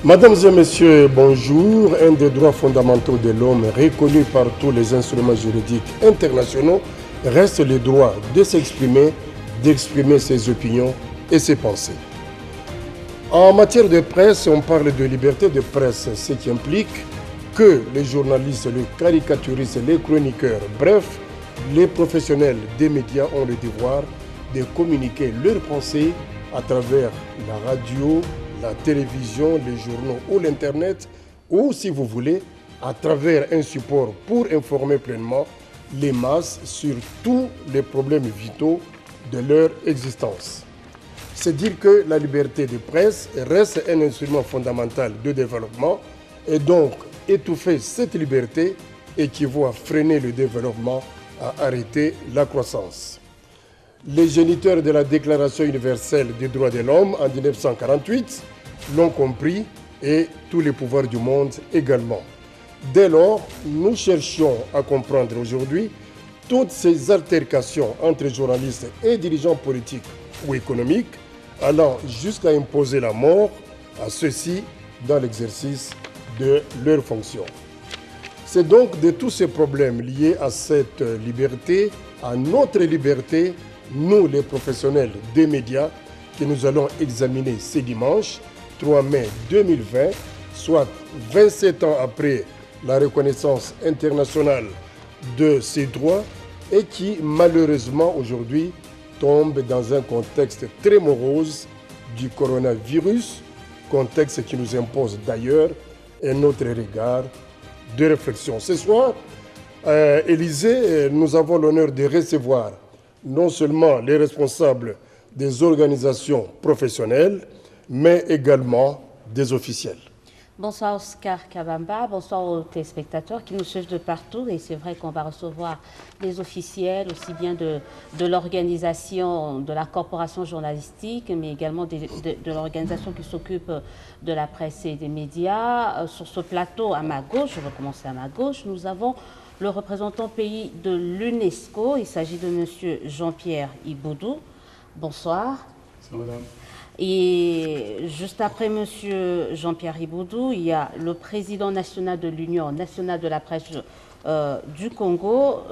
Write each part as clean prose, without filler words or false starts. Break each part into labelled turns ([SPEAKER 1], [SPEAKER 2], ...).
[SPEAKER 1] Mesdames et messieurs, bonjour. Un des droits fondamentaux de l'homme reconnu par tous les instruments juridiques internationaux reste le droit de s'exprimer, d'exprimer ses opinions et ses pensées. En matière de presse, on parle de liberté de presse, ce qui implique que les journalistes, les caricaturistes, les chroniqueurs, bref, les professionnels des médias ont le devoir de communiquer leurs pensées à travers la radio, la télévision, les journaux ou l'Internet, ou si vous voulez, à travers un support pour informer pleinement les masses sur tous les problèmes vitaux de leur existence. C'est dire que la liberté de presse reste un instrument fondamental de développement et donc étouffer cette liberté équivaut à freiner le développement, à arrêter la croissance. Les géniteurs de la Déclaration universelle des droits de l'homme en 1948 l'ont compris et tous les pouvoirs du monde également. Dès lors, nous cherchions à comprendre aujourd'hui toutes ces altercations entre journalistes et dirigeants politiques ou économiques allant jusqu'à imposer la mort à ceux-ci dans l'exercice de leurs fonctions. C'est donc de tous ces problèmes liés à cette liberté, à notre liberté, nous les professionnels des médias, que nous allons examiner ce dimanche 3 mai 2020, soit 27 ans après la reconnaissance internationale de ces droits et qui malheureusement aujourd'hui tombe dans un contexte très morose du coronavirus, contexte qui nous impose d'ailleurs un autre regard de réflexion. Ce soir, Élysée, nous avons l'honneur de recevoir non seulement les responsables des organisations professionnelles, mais également des officiels.
[SPEAKER 2] Bonsoir Oscar Kabamba, bonsoir aux téléspectateurs qui nous suivent de partout. Et c'est vrai qu'on va recevoir des officiels, aussi bien de l'organisation, de la corporation journalistique, mais également de l'organisation qui s'occupe de la presse et des médias. Sur ce plateau, à ma gauche, je vais commencer à ma gauche, nous avons le représentant pays de l'UNESCO. Il s'agit de M. Jean-Pierre Iboudou. Bonsoir.
[SPEAKER 3] Bonsoir, madame.
[SPEAKER 2] Et juste après M. Jean-Pierre Iboudou, il y a le président national de l'Union nationale de la presse du Congo,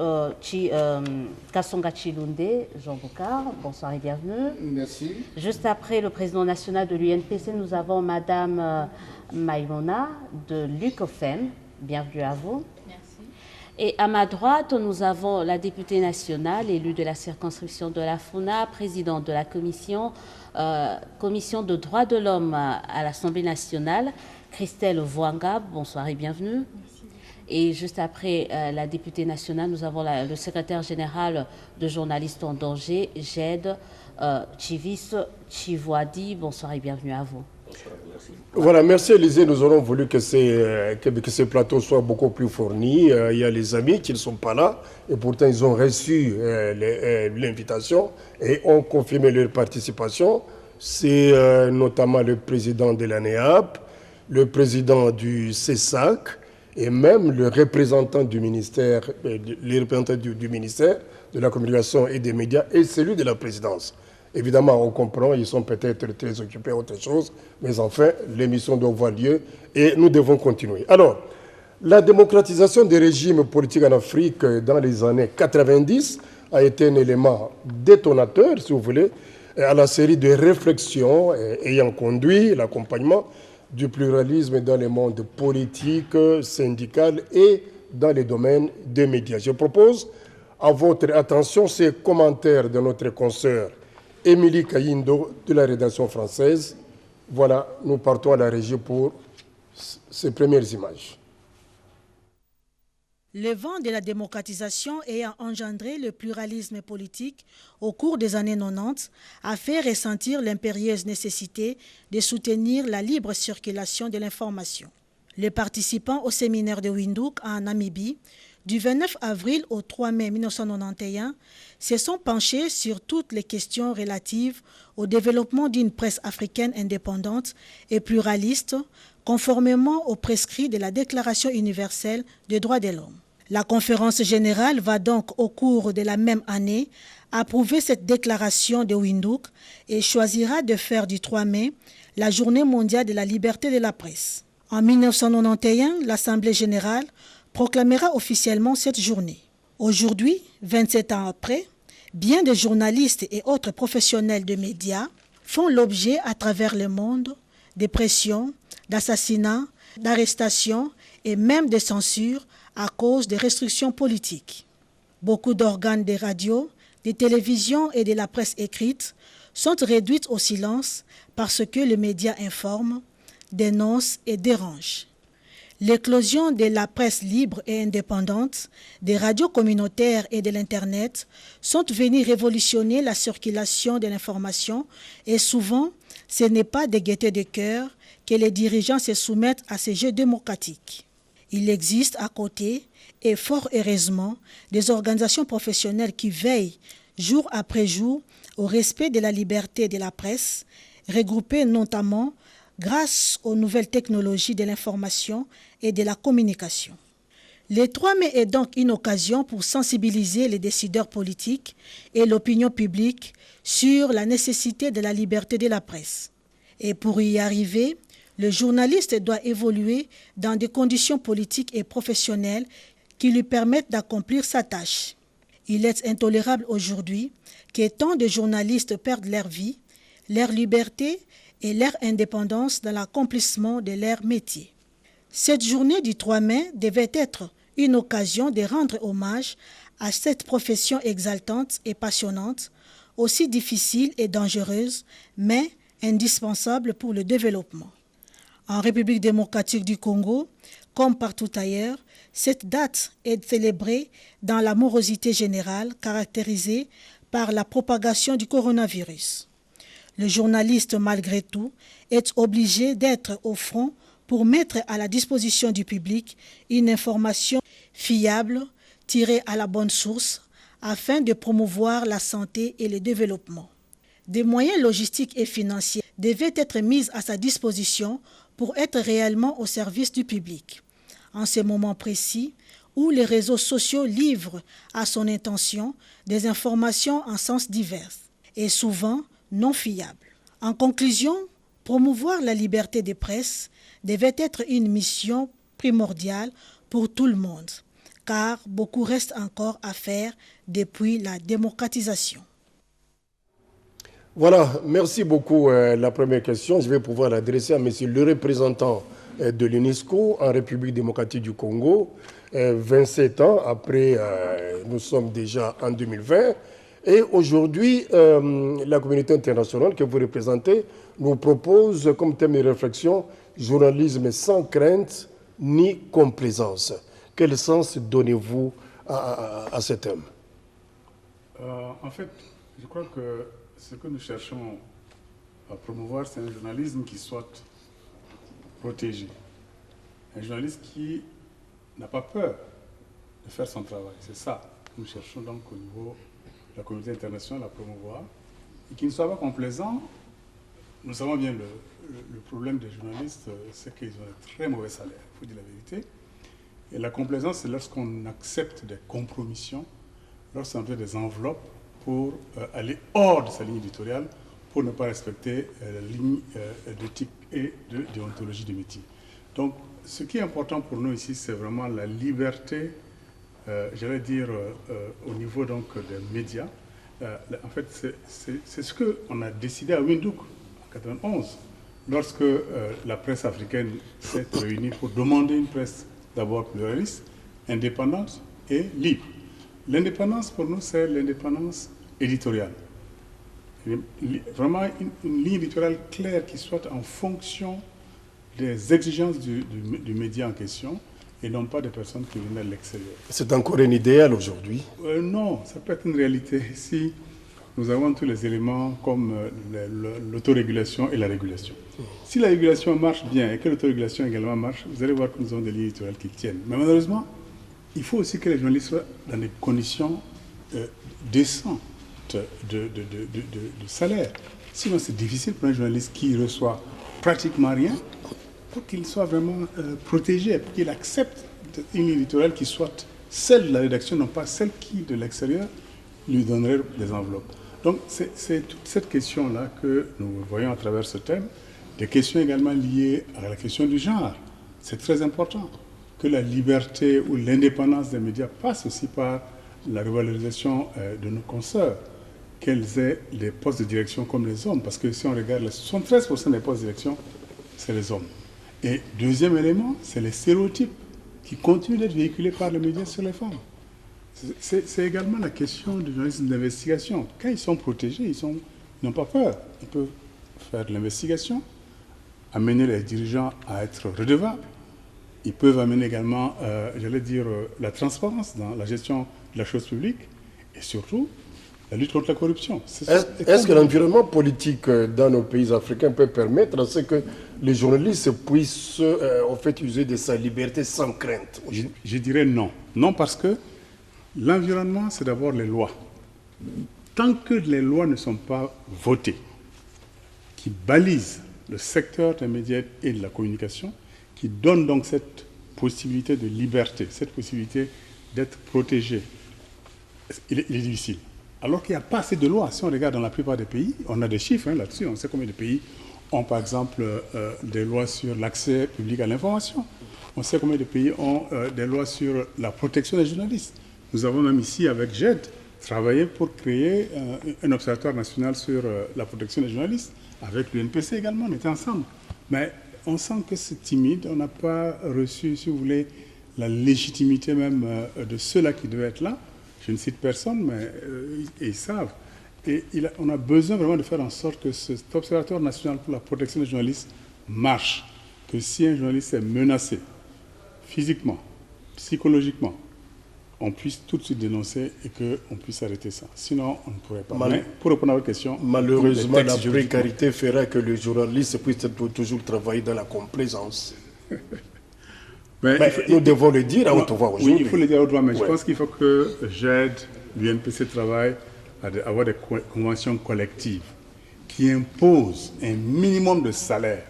[SPEAKER 2] Kasonga Chilunde, Jean Boucard. Bonsoir et bienvenue.
[SPEAKER 3] Merci.
[SPEAKER 2] Juste après le président national de l'UNPC, nous avons Madame Maïmona de l'UCOFEM. Bienvenue à vous.
[SPEAKER 4] Merci.
[SPEAKER 2] Et à ma droite, nous avons la députée nationale, élue de la circonscription de la FUNA, présidente de la commission de droits de l'homme à l'Assemblée nationale, Christelle Voanga. Bonsoir et bienvenue.
[SPEAKER 4] Merci.
[SPEAKER 2] Et juste après la députée nationale, nous avons le secrétaire général de Journalistes en danger, GED, Chivis Chivoadi. Bonsoir et bienvenue à vous.
[SPEAKER 1] Voilà, merci Élysée. Nous aurons voulu que ces plateaux soient beaucoup plus fournis. Il y a les amis qui ne sont pas là et pourtant ils ont reçu l'invitation et ont confirmé leur participation. C'est notamment le président de l'ANEAP, le président du CESAC et même le représentant du ministère, les représentants du ministère de la Communication et des Médias et celui de la présidence. Évidemment, on comprend, ils sont peut-être très occupés à autre chose, mais enfin, l'émission doit avoir lieu et nous devons continuer. Alors, la démocratisation des régimes politiques en Afrique dans les années 90 a été un élément détonateur, si vous voulez, à la série de réflexions ayant conduit l'accompagnement du pluralisme dans le monde politique, syndical et dans les domaines des médias. Je propose à votre attention ces commentaires de notre consoeur Émilie Kayindo de la rédaction française. Voilà, nous partons à la régie pour ces premières images.
[SPEAKER 5] Le vent de la démocratisation ayant engendré le pluralisme politique au cours des années 90 a fait ressentir l'impérieuse nécessité de soutenir la libre circulation de l'information. Les participants au séminaire de Windhoek en Namibie du 29 avril au 3 mai 1991 se sont penchés sur toutes les questions relatives au développement d'une presse africaine indépendante et pluraliste, conformément aux prescrits de la Déclaration universelle des droits de l'homme. La conférence générale va donc, au cours de la même année, approuvait cette déclaration de Windhoek et choisira de faire du 3 mai la Journée mondiale de la liberté de la presse. En 1991, l'Assemblée générale proclamera officiellement cette journée. Aujourd'hui, 27 ans après, bien des journalistes et autres professionnels de médias font l'objet à travers le monde de pressions, d'assassinats, d'arrestations et même de censures à cause des restrictions politiques. Beaucoup d'organes de radio, de télévision et de la presse écrite sont réduits au silence parce que les médias informent, dénoncent et dérangent. L'éclosion de la presse libre et indépendante, des radios communautaires et de l'Internet sont venus révolutionner la circulation de l'information et souvent, ce n'est pas de gaieté de cœur que les dirigeants se soumettent à ces jeux démocratiques. Il existe à côté, et fort heureusement, des organisations professionnelles qui veillent jour après jour au respect de la liberté de la presse, regroupées notamment grâce aux nouvelles technologies de l'information et de la communication. Le 3 mai est donc une occasion pour sensibiliser les décideurs politiques et l'opinion publique sur la nécessité de la liberté de la presse. Et pour y arriver, le journaliste doit évoluer dans des conditions politiques et professionnelles qui lui permettent d'accomplir sa tâche. Il est intolérable aujourd'hui que tant de journalistes perdent leur vie, leur liberté et leur indépendance dans l'accomplissement de leur métier. Cette journée du 3 mai devait être une occasion de rendre hommage à cette profession exaltante et passionnante, aussi difficile et dangereuse, mais indispensable pour le développement. En République démocratique du Congo, comme partout ailleurs, cette date est célébrée dans la morosité générale caractérisée par la propagation du coronavirus. Le journaliste, malgré tout, est obligé d'être au front pour mettre à la disposition du public une information fiable, tirée à la bonne source, afin de promouvoir la santé et le développement. Des moyens logistiques et financiers devaient être mis à sa disposition pour être réellement au service du public. En ces moments précis où les réseaux sociaux livrent à son intention des informations en sens divers et souvent non fiables. En conclusion, promouvoir la liberté de presse devait être une mission primordiale pour tout le monde, car beaucoup reste encore à faire depuis la démocratisation.
[SPEAKER 1] Voilà, merci beaucoup. La première question, je vais pouvoir l'adresser à monsieur le représentant de l'UNESCO en République démocratique du Congo. 27 ans après, nous sommes déjà en 2020. Et aujourd'hui, la communauté internationale que vous représentez nous propose comme thème de réflexion « Journalisme sans crainte ni complaisance ». Quel sens donnez-vous à ce thème?
[SPEAKER 3] En fait, je crois que ce que nous cherchons à promouvoir, c'est un journalisme qui soit protégé. Un journaliste qui n'a pas peur de faire son travail. C'est ça que nous cherchons donc au niveau de la communauté internationale à promouvoir. Et qui ne soit pas complaisant. Nous savons bien le problème des journalistes, c'est qu'ils ont un très mauvais salaire, il faut dire la vérité. Et la complaisance, c'est lorsqu'on accepte des compromissions, lorsqu'on fait des enveloppes pour aller hors de sa ligne éditoriale, pour ne pas respecter la ligne d'éthique et de déontologie du métier. Donc, ce qui est important pour nous ici, c'est vraiment la liberté, j'allais dire, au niveau donc, des médias. En fait, c'est ce qu'on a décidé à Windhoek en 1991, lorsque la presse africaine s'est réunie pour demander une presse d'abord pluraliste, indépendante et libre. L'indépendance, pour nous, c'est l'indépendance éditoriale. Vraiment une ligne éditoriale claire qui soit en fonction des exigences du média en question et non pas des personnes qui viennent de l'extérieur.
[SPEAKER 1] C'est encore un idéal aujourd'hui?
[SPEAKER 3] Non, ça peut être une réalité. Si nous avons tous les éléments comme l'autorégulation et la régulation. Si la régulation marche bien et que l'autorégulation également marche, vous allez voir que nous avons des lignes éditoriales qui tiennent. Mais malheureusement, il faut aussi que les journalistes soient dans des conditions décentes de salaire. Sinon, c'est difficile pour un journaliste qui reçoit pratiquement rien pour qu'il soit vraiment protégé, pour qu'il accepte une ligne éditoriale qui soit celle de la rédaction, non pas celle qui, de l'extérieur, lui donneraient des enveloppes. Donc c'est toute cette question-là que nous voyons à travers ce thème, des questions également liées à la question du genre. C'est très important que la liberté ou l'indépendance des médias passe aussi par la revalorisation de nos consoeurs, qu'elles aient des postes de direction comme les hommes, parce que si on regarde, 73% des postes de direction, c'est les hommes. Et deuxième élément, c'est les stéréotypes qui continuent d'être véhiculés par les médias sur les femmes. C'est également la question du journalisme d'investigation. Quand ils sont protégés, ils n'ont pas peur. Ils peuvent faire de l'investigation, amener les dirigeants à être redevables. Ils peuvent amener également, la transparence dans la gestion de la chose publique et surtout la lutte contre la corruption.
[SPEAKER 1] Est-ce que l'environnement politique dans nos pays africains peut permettre à ce que les journalistes puissent user de sa liberté sans crainte?
[SPEAKER 3] Je dirais non. Non, parce que l'environnement, c'est d'abord les lois. Tant que les lois ne sont pas votées, qui balisent le secteur des médias et de la communication, qui donnent donc cette possibilité de liberté, cette possibilité d'être protégé, il est difficile. Alors qu'il n'y a pas assez de lois. Si on regarde dans la plupart des pays, on a des chiffres là-dessus, on sait combien de pays ont par exemple des lois sur l'accès public à l'information. On sait combien de pays ont des lois sur la protection des journalistes. Nous avons même ici, avec GED, travaillé pour créer un observatoire national sur la protection des journalistes. Avec l'UNPC également, on était ensemble. Mais on sent que c'est timide, on n'a pas reçu, si vous voulez, la légitimité même de ceux-là qui devaient être là. Je ne cite personne, mais ils savent. Et on a besoin vraiment de faire en sorte que cet observatoire national pour la protection des journalistes marche. Que si un journaliste est menacé, physiquement, psychologiquement, on puisse tout de suite dénoncer et qu'on puisse arrêter ça. Sinon, on ne pourrait pas. Mais pour répondre à votre question...
[SPEAKER 1] Malheureusement, la précarité fera que le journaliste puisse toujours travailler dans la complaisance. Mais nous devons le dire à haute voix aujourd'hui.
[SPEAKER 3] Oui, il faut le dire à haute voix, mais je pense qu'il faut que GED, l'UNPC travaille à avoir des conventions collectives qui imposent un minimum de salaire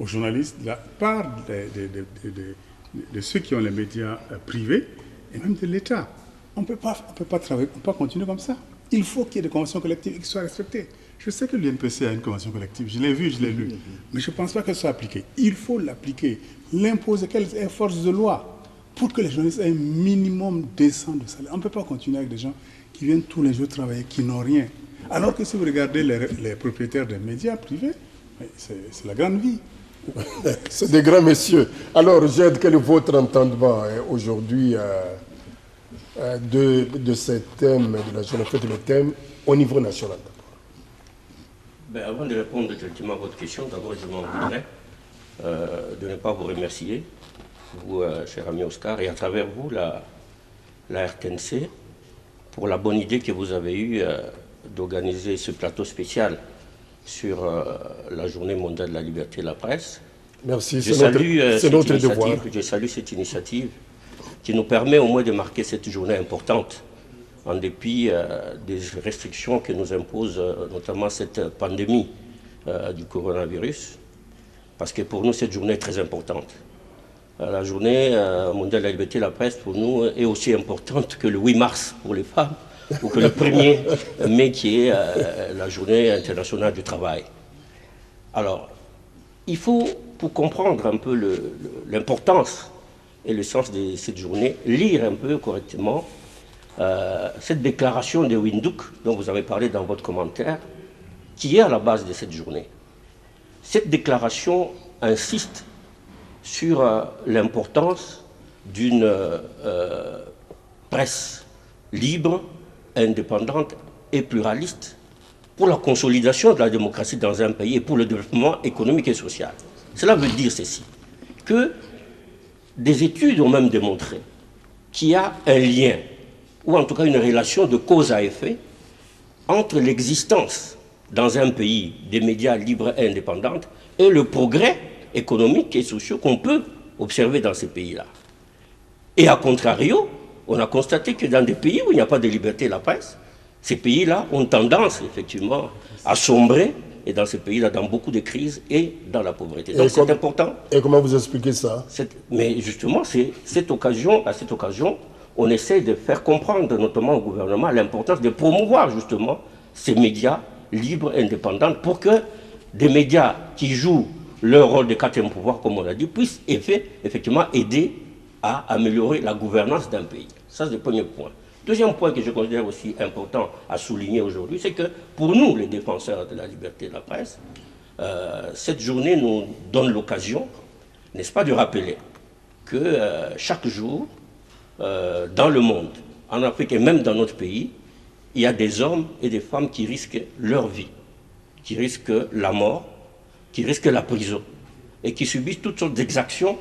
[SPEAKER 3] aux journalistes de la part de ceux qui ont les médias privés et même de l'État. On ne peut pas travailler, on ne peut pas continuer comme ça. Il faut qu'il y ait des conventions collectives et qui soient respectées. Je sais que l'UNPC a une convention collective, je l'ai vu, je l'ai lu, mais je ne pense pas qu'elle soit appliquée. Il faut l'appliquer, l'imposer, qu'elle ait force de loi, pour que les journalistes aient un minimum décent de salaire. On ne peut pas continuer avec des gens qui viennent tous les jours travailler, qui n'ont rien. Alors que si vous regardez les propriétaires des médias privés, c'est la grande vie.
[SPEAKER 1] C'est des grands messieurs. Alors, Jed, quel est votre entendement aujourd'hui de ce thème, de la journée, le thème au niveau national?
[SPEAKER 4] Avant de répondre directement à votre question, d'abord je m'en voudrais de ne pas vous remercier, vous, cher ami Oscar, et à travers vous, la RTNC, pour la bonne idée que vous avez eue d'organiser ce plateau spécial sur la Journée mondiale de la liberté de la presse.
[SPEAKER 1] Merci, c'est notre devoir.
[SPEAKER 4] Je salue cette initiative qui nous permet au moins de marquer cette journée importante, en dépit des restrictions que nous impose notamment cette pandémie du coronavirus, parce que pour nous, cette journée est très importante. La journée mondiale de la liberté de la presse, pour nous, est aussi importante que le 8 mars pour les femmes, ou que le 1er mai qui est la journée internationale du travail. Alors, il faut, pour comprendre un peu l'importance et le sens de cette journée, lire un peu correctement cette déclaration de Windhoek, dont vous avez parlé dans votre commentaire, qui est à la base de cette journée. Cette déclaration insiste sur l'importance d'une presse libre, indépendante et pluraliste pour la consolidation de la démocratie dans un pays et pour le développement économique et social. Cela veut dire ceci, que des études ont même démontré qu'il y a un lien, ou en tout cas une relation de cause à effet, entre l'existence dans un pays des médias libres et indépendants et le progrès économique et social qu'on peut observer dans ces pays-là. Et à contrario, on a constaté que dans des pays où il n'y a pas de liberté de la presse, ces pays-là ont tendance effectivement à sombrer, et dans ces pays-là, dans beaucoup de crises et dans la pauvreté. Donc c'est important.
[SPEAKER 1] Et comment vous expliquez ça?
[SPEAKER 4] Mais justement, à cette occasion, on essaie de faire comprendre, notamment au gouvernement, l'importance de promouvoir justement ces médias libres et indépendants pour que des médias qui jouent leur rôle de quatrième pouvoir, comme on l'a dit, puissent effectivement aider à améliorer la gouvernance d'un pays. Ça, c'est le premier point. Deuxième point que je considère aussi important à souligner aujourd'hui, c'est que pour nous, les défenseurs de la liberté de la presse, cette journée nous donne l'occasion, n'est-ce pas, de rappeler que chaque jour, dans le monde, en Afrique et même dans notre pays, il y a des hommes et des femmes qui risquent leur vie, qui risquent la mort, qui risquent la prison et qui subissent toutes sortes d'exactions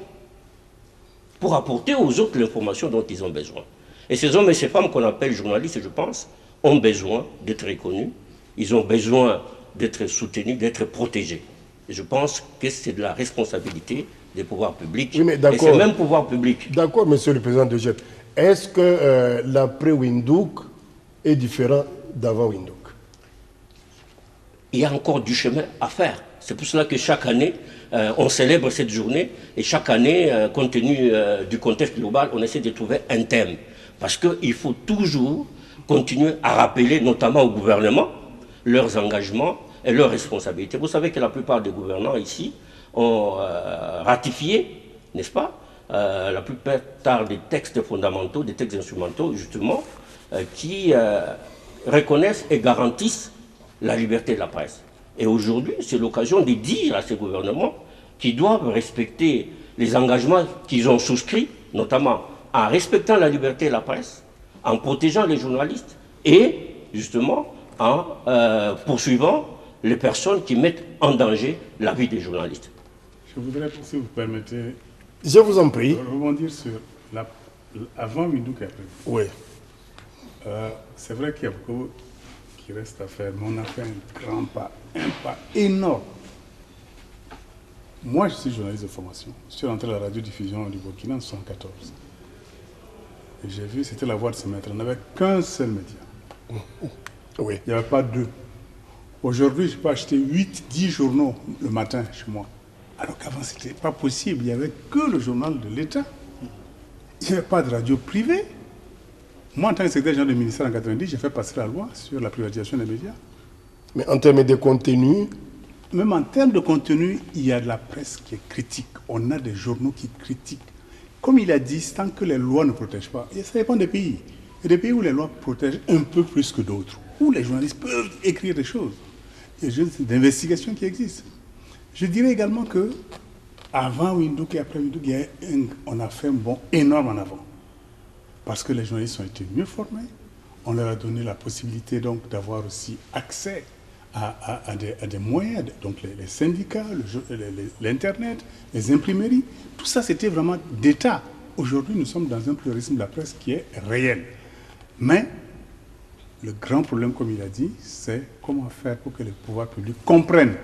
[SPEAKER 4] pour apporter aux autres l'information dont ils ont besoin. Et ces hommes et ces femmes qu'on appelle journalistes, je pense, ont besoin d'être reconnus, ils ont besoin d'être soutenus, d'être protégés. Et je pense que c'est de la responsabilité des pouvoirs publics,
[SPEAKER 1] oui,
[SPEAKER 4] et ces mêmes pouvoirs publics.
[SPEAKER 1] D'accord, monsieur le président de JEP. Est-ce que l'après-Windhoek est différent d'avant Windhoek?
[SPEAKER 4] Il y a encore du chemin à faire. C'est pour cela que chaque année, on célèbre cette journée et chaque année, compte tenu du contexte global, on essaie de trouver un thème. Parce qu'il faut toujours continuer à rappeler, notamment au gouvernement, leurs engagements et leurs responsabilités. Vous savez que la plupart des gouvernants ici ont ratifié, n'est-ce pas, la plupart des textes fondamentaux, des textes instrumentaux, justement, qui reconnaissent et garantissent la liberté de la presse. Et aujourd'hui, c'est l'occasion de dire à ces gouvernements qu'ils doivent respecter les engagements qu'ils ont souscrits, notamment en respectant la liberté de la presse, en protégeant les journalistes et, justement, en poursuivant les personnes qui mettent en danger la vie des journalistes.
[SPEAKER 3] Je voudrais, si vous permettez,
[SPEAKER 1] je vous en prie,
[SPEAKER 3] rebondir sur avant Windhoek et après.
[SPEAKER 1] Oui.
[SPEAKER 3] C'est vrai qu'il y a beaucoup qui reste à faire, mais on a fait un pas énorme. Moi, je suis journaliste de formation. Je suis rentré à la radiodiffusion du Burkina en 1974. Et j'ai vu, c'était la voix de ce maître. On n'avait qu'un seul média.
[SPEAKER 1] Oui.
[SPEAKER 3] Il n'y avait pas deux. Aujourd'hui, je peux acheter 8-10 journaux le matin chez moi. Alors qu'avant, ce n'était pas possible. Il n'y avait que le journal de l'État. Il n'y avait pas de radio privée. Moi, en tant que secrétaire général du ministère en 1990, j'ai fait passer la loi sur la privatisation des médias.
[SPEAKER 1] Mais en termes de contenu,
[SPEAKER 3] même en termes de contenu, il y a de la presse qui est critique. On a des journaux qui critiquent. Comme il a dit, tant que les lois ne protègent pas, et ça dépend des pays. Il y a des pays où les lois protègent un peu plus que d'autres, où les journalistes peuvent écrire des choses. Il y a des investigations qui existent. Je dirais également que avant Windhoek et après Windhoek, on a fait un bond énorme en avant. Parce que les journalistes ont été mieux formés. On leur a donné la possibilité donc d'avoir aussi accès à des moyens, donc les syndicats, l'Internet, les imprimeries. Tout ça, c'était vraiment d'État. Aujourd'hui, nous sommes dans un pluralisme de la presse qui est réel. Mais le grand problème, comme il a dit, c'est comment faire pour que les pouvoirs publics comprennent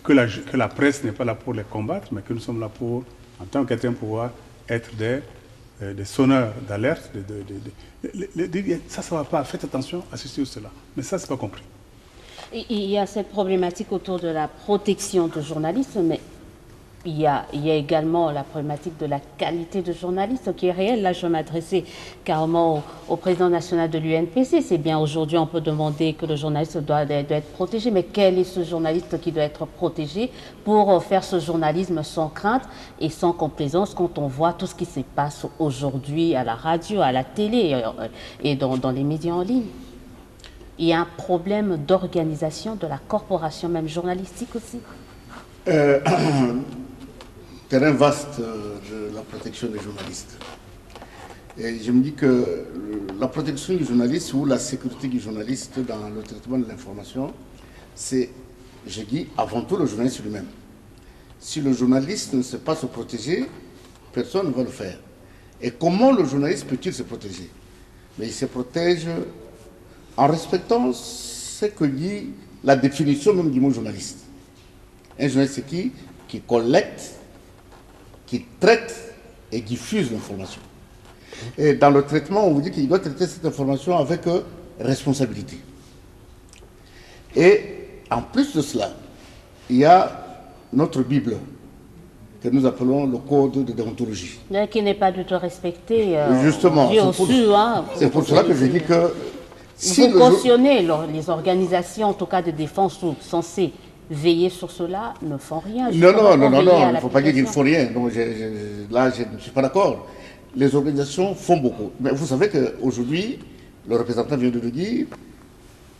[SPEAKER 3] que la presse n'est pas là pour les combattre, mais que nous sommes là pour, en tant que quatrième pouvoir, être des sonneurs d'alerte. Ça ne va pas. Faites attention à ceci ou cela. Mais ça, ce n'est pas compris.
[SPEAKER 2] Il y a cette problématique autour de la protection de journalistes, mais il y a également la problématique de la qualité de journaliste qui est réelle. Là, je m'adressais carrément au président national de l'UNPC. C'est bien, aujourd'hui, on peut demander que le journaliste doit être protégé, mais quel est ce journaliste qui doit être protégé pour faire ce journalisme sans crainte et sans complaisance quand on voit tout ce qui se passe aujourd'hui à la radio, à la télé et dans les médias en ligne? Il y a un problème d'organisation de la corporation, même journalistique aussi.
[SPEAKER 6] Terrain vaste de la protection des journalistes. Et je me dis que la protection du journaliste ou la sécurité du journaliste dans le traitement de l'information, c'est, je dis, avant tout le journaliste lui-même. Si le journaliste ne sait pas se protéger, personne ne va le faire. Et comment le journaliste peut-il se protéger? Mais il se protège en respectant ce que dit la définition même du mot journaliste. Un journaliste, c'est qui collecte, qui traite et diffuse l'information. Et dans le traitement, on vous dit qu'il doit traiter cette information avec responsabilité. Et en plus de cela, il y a notre Bible, que nous appelons le code de déontologie.
[SPEAKER 2] Mais qui n'est pas du tout respecté.
[SPEAKER 6] Justement, c'est pour cela que je dis que si
[SPEAKER 2] vous cautionnez les organisations, en tout cas de défense, ou censées veiller sur cela, ne font rien.
[SPEAKER 6] Non, il ne faut pas dire qu'ils ne font rien. Donc, là, je ne suis pas d'accord. Les organisations font beaucoup. Mais vous savez qu'aujourd'hui, le représentant vient de le dire,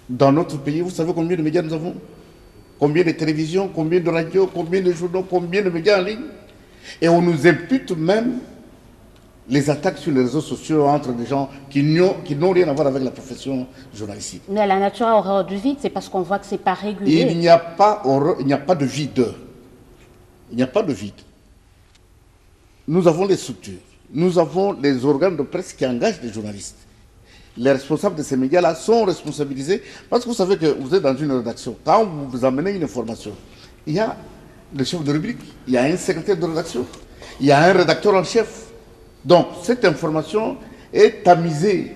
[SPEAKER 6] dans notre pays, vous savez combien de médias nous avons? Combien de télévisions, combien de radios, combien de journaux, combien de médias en ligne? Et on nous impute même les attaques sur les réseaux sociaux entre des gens qui n'ont rien à voir avec la profession journalistique.
[SPEAKER 2] Mais la nature a horreur du vide, c'est parce qu'on voit que ce n'est pas régulier.
[SPEAKER 6] Il n'y a pas de vide. Il n'y a pas de vide. Nous avons les structures. Nous avons les organes de presse qui engagent les journalistes. Les responsables de ces médias-là sont responsabilisés parce que vous savez que vous êtes dans une rédaction. Quand vous amenez une information, il y a le chef de rubrique, il y a un secrétaire de rédaction, il y a un rédacteur en chef. Donc, cette information est tamisée,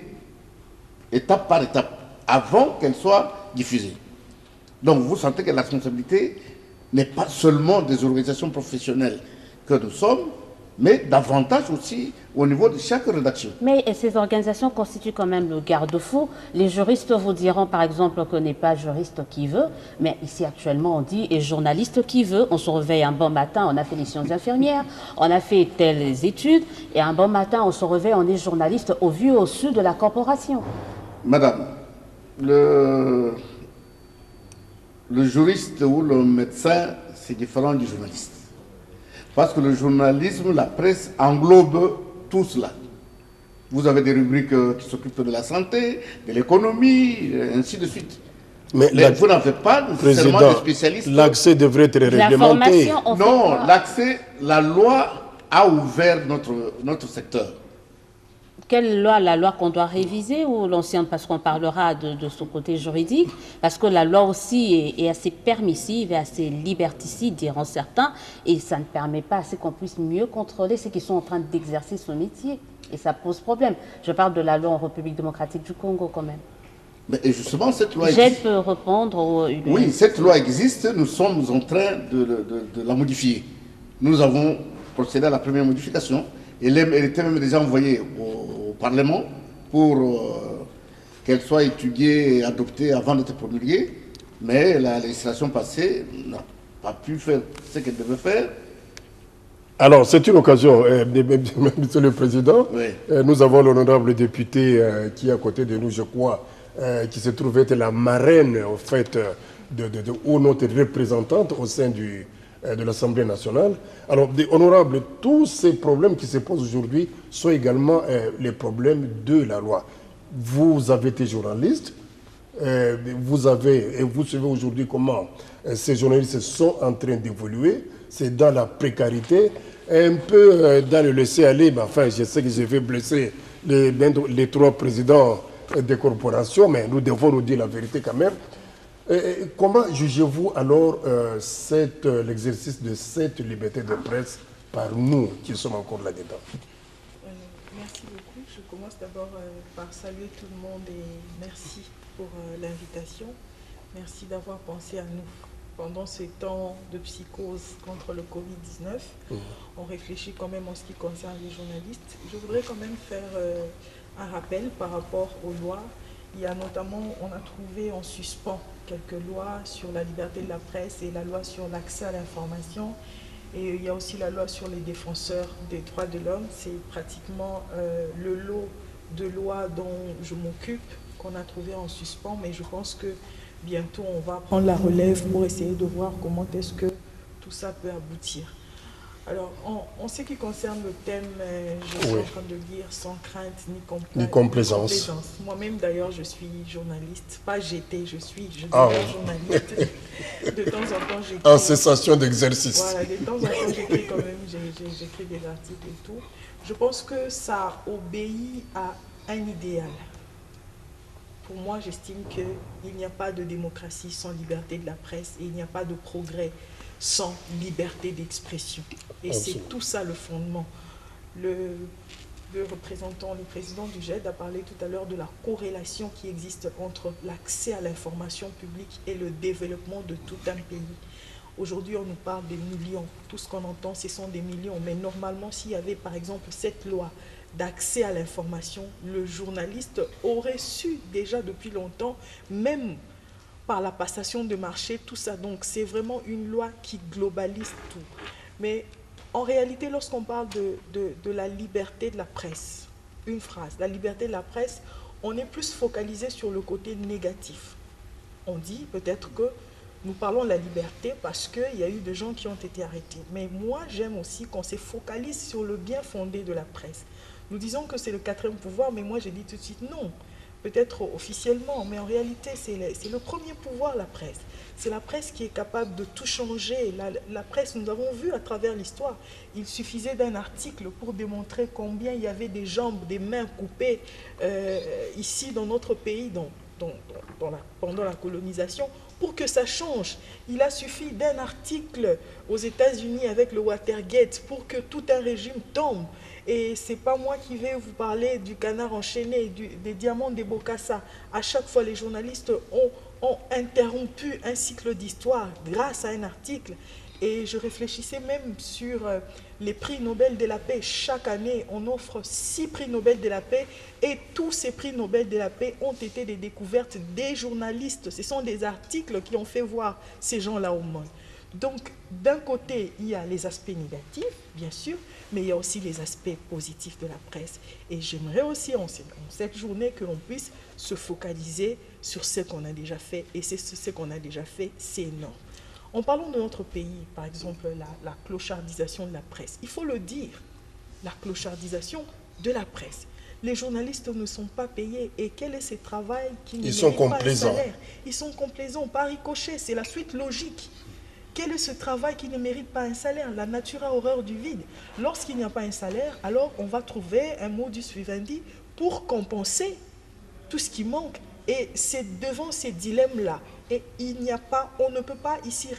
[SPEAKER 6] étape par étape, avant qu'elle soit diffusée. Donc, vous sentez que la responsabilité n'est pas seulement des organisations professionnelles que nous sommes, mais davantage aussi au niveau de chaque rédaction.
[SPEAKER 2] Mais ces organisations constituent quand même le garde-fou. Les juristes vous diront, par exemple, qu'on n'est pas juriste qui veut, mais ici actuellement on dit et journaliste qui veut. On se réveille un bon matin, on a fait les sciences infirmières, on a fait telles études, et un bon matin on se réveille, on est journaliste au vu et au su de la corporation.
[SPEAKER 6] Madame, le juriste ou le médecin, c'est différent du journaliste. Parce que le journalisme, la presse englobe tout cela. Vous avez des rubriques qui s'occupent de la santé, de l'économie, ainsi de suite. Mais vous n'en faites pas nécessairement des spécialistes.
[SPEAKER 1] L'accès devrait être réglementé.
[SPEAKER 6] Non, l'accès, la loi a ouvert notre secteur.
[SPEAKER 2] Quelle loi? La loi qu'on doit réviser ou l'ancienne? Parce qu'on parlera de ce côté juridique. Parce que la loi aussi est assez permissive et assez liberticide, diront certains. Et ça ne permet pas assez qu'on puisse mieux contrôler ceux qui sont en train d'exercer ce métier. Et ça pose problème. Je parle de la loi en République démocratique du Congo quand même.
[SPEAKER 6] Mais justement, cette loi existe.
[SPEAKER 2] peut répondre
[SPEAKER 6] Oui, cette loi existe. Nous sommes en train de la modifier. Nous avons procédé à la première modification. Elle était même déjà envoyée au Parlement pour qu'elle soit étudiée et adoptée avant d'être promulguée. Mais la législation passée n'a pas pu faire ce qu'elle devait faire.
[SPEAKER 1] Alors, c'est une occasion, Monsieur le Président.
[SPEAKER 6] Oui.
[SPEAKER 1] Nous avons l'honorable député qui est à côté de nous, je crois, qui se trouve être la marraine, au fait, ou notre représentante au sein de l'Assemblée nationale. Alors, honorable, tous ces problèmes qui se posent aujourd'hui sont également les problèmes de la loi. Vous avez été journaliste, vous savez aujourd'hui comment ces journalistes sont en train d'évoluer. C'est dans la précarité, un peu dans le laisser-aller. Mais enfin, je sais que je vais blesser les trois présidents des corporations, mais nous devons nous dire la vérité quand même. Comment jugez-vous alors l'exercice de cette liberté de presse par nous qui sommes encore là-dedans?
[SPEAKER 7] Merci beaucoup. Je commence d'abord par saluer tout le monde et merci pour l'invitation. Merci d'avoir pensé à nous. Pendant ces temps de psychose contre le Covid-19, on réfléchit quand même en ce qui concerne les journalistes. Je voudrais quand même faire un rappel par rapport aux lois. Il y a notamment, on a trouvé en suspens quelques lois sur la liberté de la presse et la loi sur l'accès à l'information. Et il y a aussi la loi sur les défenseurs des droits de l'homme. C'est pratiquement le lot de lois dont je m'occupe qu'on a trouvé en suspens, mais je pense que bientôt on va prendre la relève pour essayer de voir comment est-ce que tout ça peut aboutir. Alors, en ce qui concerne le thème, je suis en train de dire sans crainte ni complaisance. Moi-même, d'ailleurs, je suis journaliste. Pas j'étais, je suis journaliste. De temps en temps, j'écris.
[SPEAKER 1] En cessation d'exercice.
[SPEAKER 7] Voilà, de temps en temps, j'écris quand même, j'écris des articles et tout. Je pense que ça obéit à un idéal. Pour moi, j'estime qu'il n'y a pas de démocratie sans liberté de la presse et il n'y a pas de progrès sans liberté d'expression. Et c'est tout ça le fondement. Le président du GED a parlé tout à l'heure de la corrélation qui existe entre l'accès à l'information publique et le développement de tout un pays. Aujourd'hui, on nous parle des millions. Tout ce qu'on entend, ce sont des millions. Mais normalement, s'il y avait, par exemple, cette loi d'accès à l'information, le journaliste aurait su déjà depuis longtemps, même par la passation de marché, tout ça. Donc, c'est vraiment une loi qui globalise tout. Mais en réalité, lorsqu'on parle de la liberté de la presse, une phrase, la liberté de la presse, on est plus focalisé sur le côté négatif. On dit peut-être que nous parlons de la liberté parce qu'il y a eu des gens qui ont été arrêtés. Mais moi, j'aime aussi qu'on se focalise sur le bien fondé de la presse. Nous disons que c'est le quatrième pouvoir, mais moi, je dis tout de suite non. Peut-être officiellement, mais en réalité, c'est le premier pouvoir, la presse. C'est la presse qui est capable de tout changer. La presse, nous avons vu à travers l'histoire, il suffisait d'un article pour démontrer combien il y avait des jambes, des mains coupées ici dans notre pays, pendant la colonisation, pour que ça change. Il a suffi d'un article aux États-Unis avec le Watergate pour que tout un régime tombe. Et ce n'est pas moi qui vais vous parler du canard enchaîné, des diamants des Bokassa. À chaque fois, les journalistes ont interrompu un cycle d'histoire grâce à un article. Et je réfléchissais même sur les prix Nobel de la paix. Chaque année, on offre 6 prix Nobel de la paix et tous ces prix Nobel de la paix ont été des découvertes des journalistes. Ce sont des articles qui ont fait voir ces gens-là au monde. Donc, d'un côté, il y a les aspects négatifs, bien sûr, mais il y a aussi les aspects positifs de la presse. Et j'aimerais aussi, en cette journée, que l'on puisse se focaliser sur ce qu'on a déjà fait. Et ce qu'on a déjà fait, c'est énorme. En parlant de notre pays, par exemple, la clochardisation de la presse, il faut le dire, la clochardisation de la presse. Les journalistes ne sont pas payés. Et quel est ce travail qui ne mérite pas un salaire? Ils sont complaisants, pas ricochet, c'est la suite logique. Quel est ce travail qui ne mérite pas un salaire? La nature a horreur du vide. Lorsqu'il n'y a pas un salaire, alors on va trouver un modus vivendi pour compenser tout ce qui manque. Et c'est devant ces dilemmes-là. Et on ne peut pas ici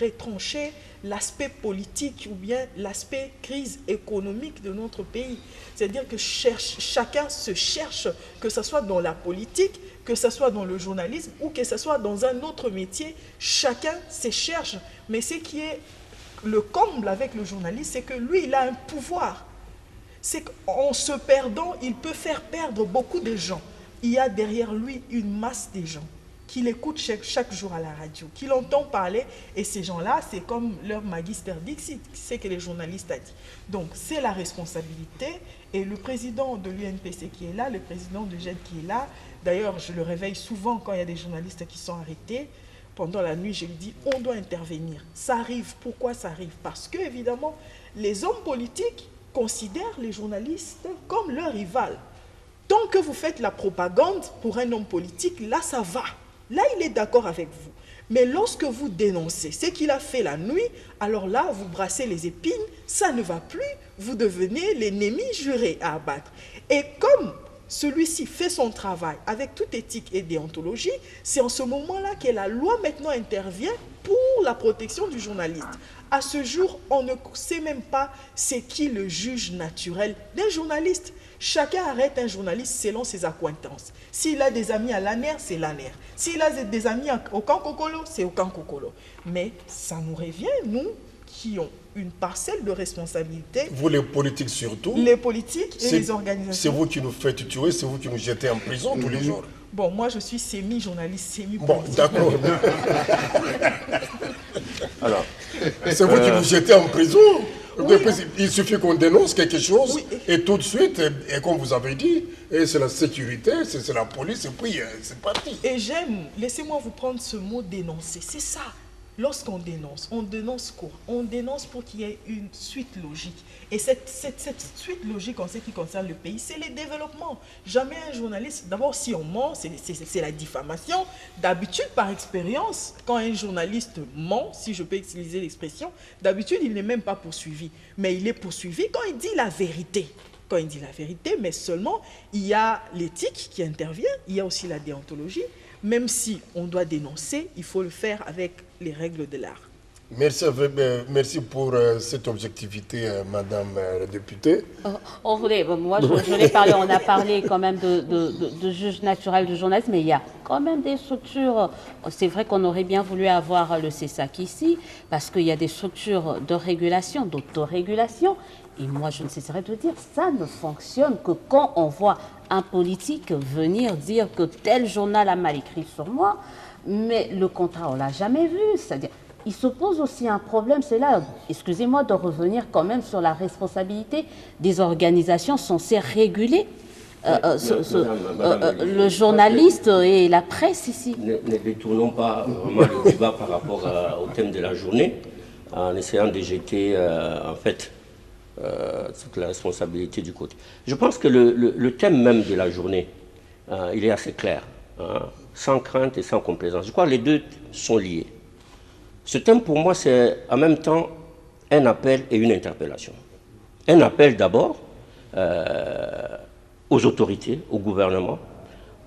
[SPEAKER 7] retrancher l'aspect politique ou bien l'aspect crise économique de notre pays. C'est-à-dire que chacun se cherche, que ce soit dans la politique, que ce soit dans le journalisme ou que ce soit dans un autre métier, chacun se cherche. Mais ce qui est le comble avec le journaliste, c'est que lui, il a un pouvoir. C'est qu'en se perdant, il peut faire perdre beaucoup de gens. Il y a derrière lui une masse de gens qui l'écoutent chaque jour à la radio, qui l'entendent parler, et ces gens-là, c'est comme leur magister Dixit, c'est que les journalistes ont dit. Donc, c'est la responsabilité, et le président de l'UNPC qui est là, le président de GED qui est là, d'ailleurs, je le réveille souvent quand il y a des journalistes qui sont arrêtés, pendant la nuit, je lui dis, on doit intervenir. Ça arrive. Pourquoi ça arrive? Parce que, évidemment, les hommes politiques considèrent les journalistes comme leurs rivales. Tant que vous faites la propagande pour un homme politique, là, ça va. Là, il est d'accord avec vous. Mais lorsque vous dénoncez ce qu'il a fait la nuit, alors là, vous brassez les épines, ça ne va plus, vous devenez l'ennemi juré à abattre. Et comme celui-ci fait son travail avec toute éthique et déontologie, c'est en ce moment-là que la loi maintenant intervient pour la protection du journaliste. À ce jour, on ne sait même pas c'est qui le juge naturel d'un journaliste. Chacun arrête un journaliste selon ses accointances. S'il a des amis à l'ANER, c'est l'ANER. S'il a des amis au Kankokolo, c'est au Kankokolo. Mais ça nous revient, nous, qui ont une parcelle de responsabilité.
[SPEAKER 1] Vous, les politiques surtout.
[SPEAKER 7] Les politiques et les organisations.
[SPEAKER 1] C'est vous qui nous faites tuer, c'est vous qui nous jetez en prison tous les jours.
[SPEAKER 7] Bon, moi, je suis semi-journaliste, semi-politique.
[SPEAKER 1] Bon, d'accord.
[SPEAKER 4] Alors,
[SPEAKER 1] c'est vous qui nous jetez en prison. Oui. Il suffit qu'on dénonce quelque chose, oui. Et tout de suite, et comme vous avez dit, c'est la sécurité, c'est la police, et puis c'est parti.
[SPEAKER 7] Et j'aime, laissez-moi vous prendre ce mot dénoncer, c'est ça. Lorsqu'on on dénonce quoi? On dénonce pour qu'il y ait une suite logique. Et cette suite logique en ce qui concerne le pays, c'est le développement. Jamais un journaliste, d'abord si on ment, c'est la diffamation. D'habitude, par expérience, quand un journaliste ment, si je peux utiliser l'expression, d'habitude, il n'est même pas poursuivi. Mais il est poursuivi quand il dit la vérité. Quand il dit la vérité, mais seulement, il y a l'éthique qui intervient, il y a aussi la déontologie. Même si on doit dénoncer, il faut le faire avec les règles de l'art.
[SPEAKER 1] Merci pour cette objectivité, Madame la députée.
[SPEAKER 2] Moi, je l'ai parlé, on a parlé quand même de juge naturel du journalisme, mais il y a quand même des structures. C'est vrai qu'on aurait bien voulu avoir le CESAC ici, parce qu'il y a des structures de régulation, d'autorégulation. Et moi, je ne cesserai de dire, ça ne fonctionne que quand on voit un politique venir dire que tel journal a mal écrit sur moi, mais le contrat, on ne l'a jamais vu. C'est-à-dire, il se pose aussi un problème, c'est là, excusez-moi de revenir quand même sur la responsabilité des organisations censées réguler le journaliste et la presse ici.
[SPEAKER 4] Ne détournons pas vraiment le débat par rapport au thème de la journée, en essayant de jeter en fait toute la responsabilité du côté. Je pense que le thème même de la journée, il est assez clair, hein, sans crainte et sans complaisance. Je crois que les deux sont liés. Ce thème, pour moi, c'est en même temps un appel et une interpellation. Un appel d'abord aux autorités, au gouvernement,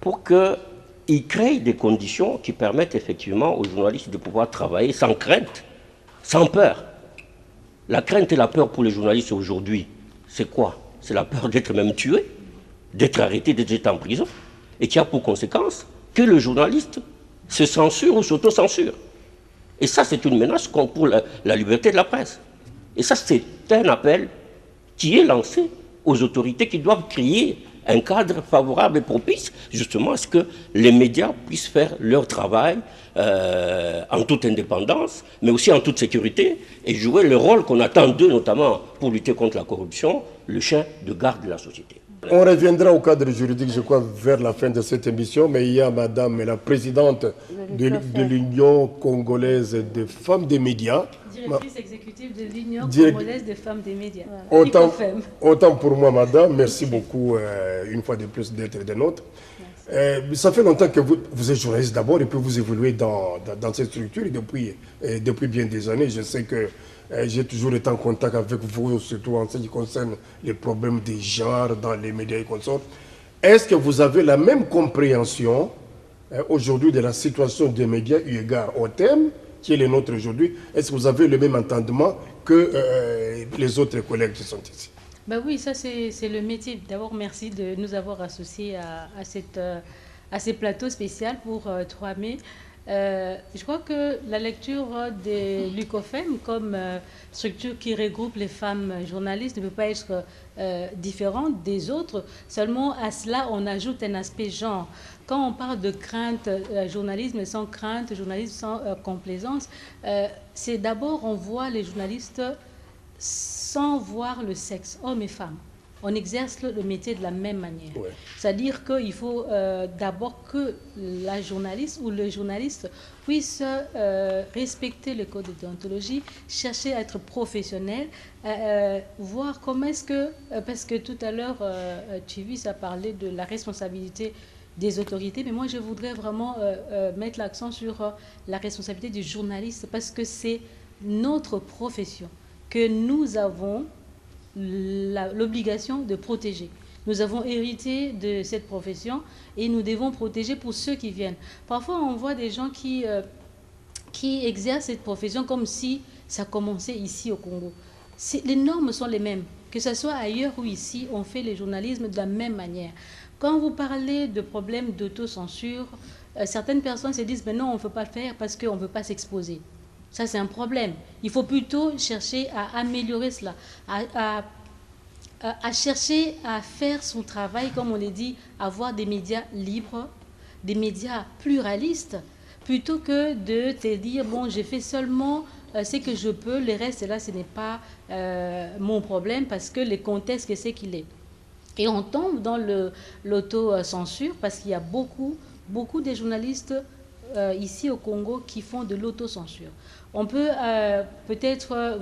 [SPEAKER 4] pour qu'ils créent des conditions qui permettent effectivement aux journalistes de pouvoir travailler sans crainte, sans peur. La crainte et la peur pour les journalistes aujourd'hui, c'est quoi? C'est la peur d'être même tué, d'être arrêté, d'être en prison, et qui a pour conséquence que le journaliste se censure ou s'auto-censure. Et ça, c'est une menace pour la liberté de la presse. Et ça, c'est un appel qui est lancé aux autorités qui doivent créer un cadre favorable et propice, justement, à ce que les médias puissent faire leur travail en toute indépendance, mais aussi en toute sécurité, et jouer le rôle qu'on attend d'eux, notamment pour lutter contre la corruption, le chien de garde de la société.
[SPEAKER 1] On reviendra au cadre juridique, je crois, vers la fin de cette émission, mais il y a Madame la présidente de l'Union congolaise des femmes des médias.
[SPEAKER 8] Directrice exécutive de l'Union congolaise des femmes des médias.
[SPEAKER 1] Autant pour moi, Madame, merci beaucoup une fois de plus d'être des nôtres. Ça fait longtemps que vous êtes journaliste d'abord et puis vous évoluez dans cette structure depuis bien des années. Je sais que j'ai toujours été en contact avec vous, surtout en ce qui concerne les problèmes des genres dans les médias et consorts. Est-ce que vous avez la même compréhension aujourd'hui de la situation des médias eu égard au thème qui est le nôtre aujourd'hui? Est-ce que vous avez le même entendement que les autres collègues qui sont ici?
[SPEAKER 8] Ben oui, ça c'est le métier. D'abord, merci de nous avoir associés à ces plateaux spéciaux pour 3 mai. Je crois que la lecture de l'UCOFEM comme structure qui regroupe les femmes journalistes ne peut pas être différente des autres. Seulement à cela, on ajoute un aspect genre. Quand on parle de crainte, journalisme sans crainte, journalisme sans complaisance, c'est d'abord on voit les journalistes sans voir le sexe, hommes et femmes. On exerce le métier de la même manière. Ouais. C'est-à-dire qu'il faut d'abord que la journaliste ou le journaliste puisse respecter le code de déontologie, chercher à être professionnel, voir comment est-ce que... parce que tout à l'heure, Chivis a parlé de la responsabilité des autorités, mais moi je voudrais vraiment mettre l'accent sur la responsabilité du journaliste parce que c'est notre profession que nous avons l'obligation de protéger. Nous avons hérité de cette profession et nous devons protéger pour ceux qui viennent. Parfois, on voit des gens qui exercent cette profession comme si ça commençait ici au Congo. Les normes sont les mêmes. Que ce soit ailleurs ou ici, on fait le journalisme de la même manière. Quand vous parlez de problèmes d'autocensure, certaines personnes se disent « mais non, on ne peut pas le faire parce qu'on ne veut pas s'exposer ». Ça, c'est un problème. Il faut plutôt chercher à améliorer cela, à chercher à faire son travail, comme on l'a dit, avoir des médias libres, des médias pluralistes, plutôt que de te dire, bon, j'ai fait seulement ce que je peux, le reste, là, ce n'est pas mon problème, parce que le contexte, c'est qu'il est. Et on tombe dans l'autocensure, parce qu'il y a beaucoup de journalistes ici au Congo qui font de l'autocensure. On peut peut-être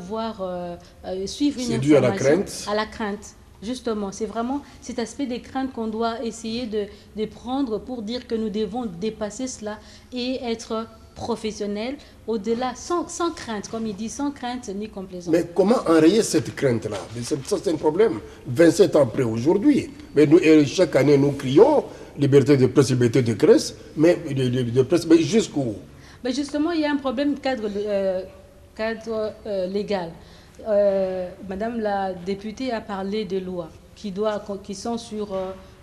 [SPEAKER 8] suivre une information.
[SPEAKER 1] C'est dû à la crainte.
[SPEAKER 8] À la crainte, justement. C'est vraiment cet aspect des craintes qu'on doit essayer de prendre pour dire que nous devons dépasser cela et être professionnels au-delà, sans crainte, comme il dit, sans crainte ni complaisance.
[SPEAKER 1] Mais comment enrayer cette crainte-là? Ça, c'est un problème. 27 ans après aujourd'hui. Mais chaque année, nous crions liberté de presse, liberté de presse, mais jusqu'où?
[SPEAKER 8] Mais justement, il y a un problème cadre cadre légal. Madame la députée a parlé des lois qui sont sur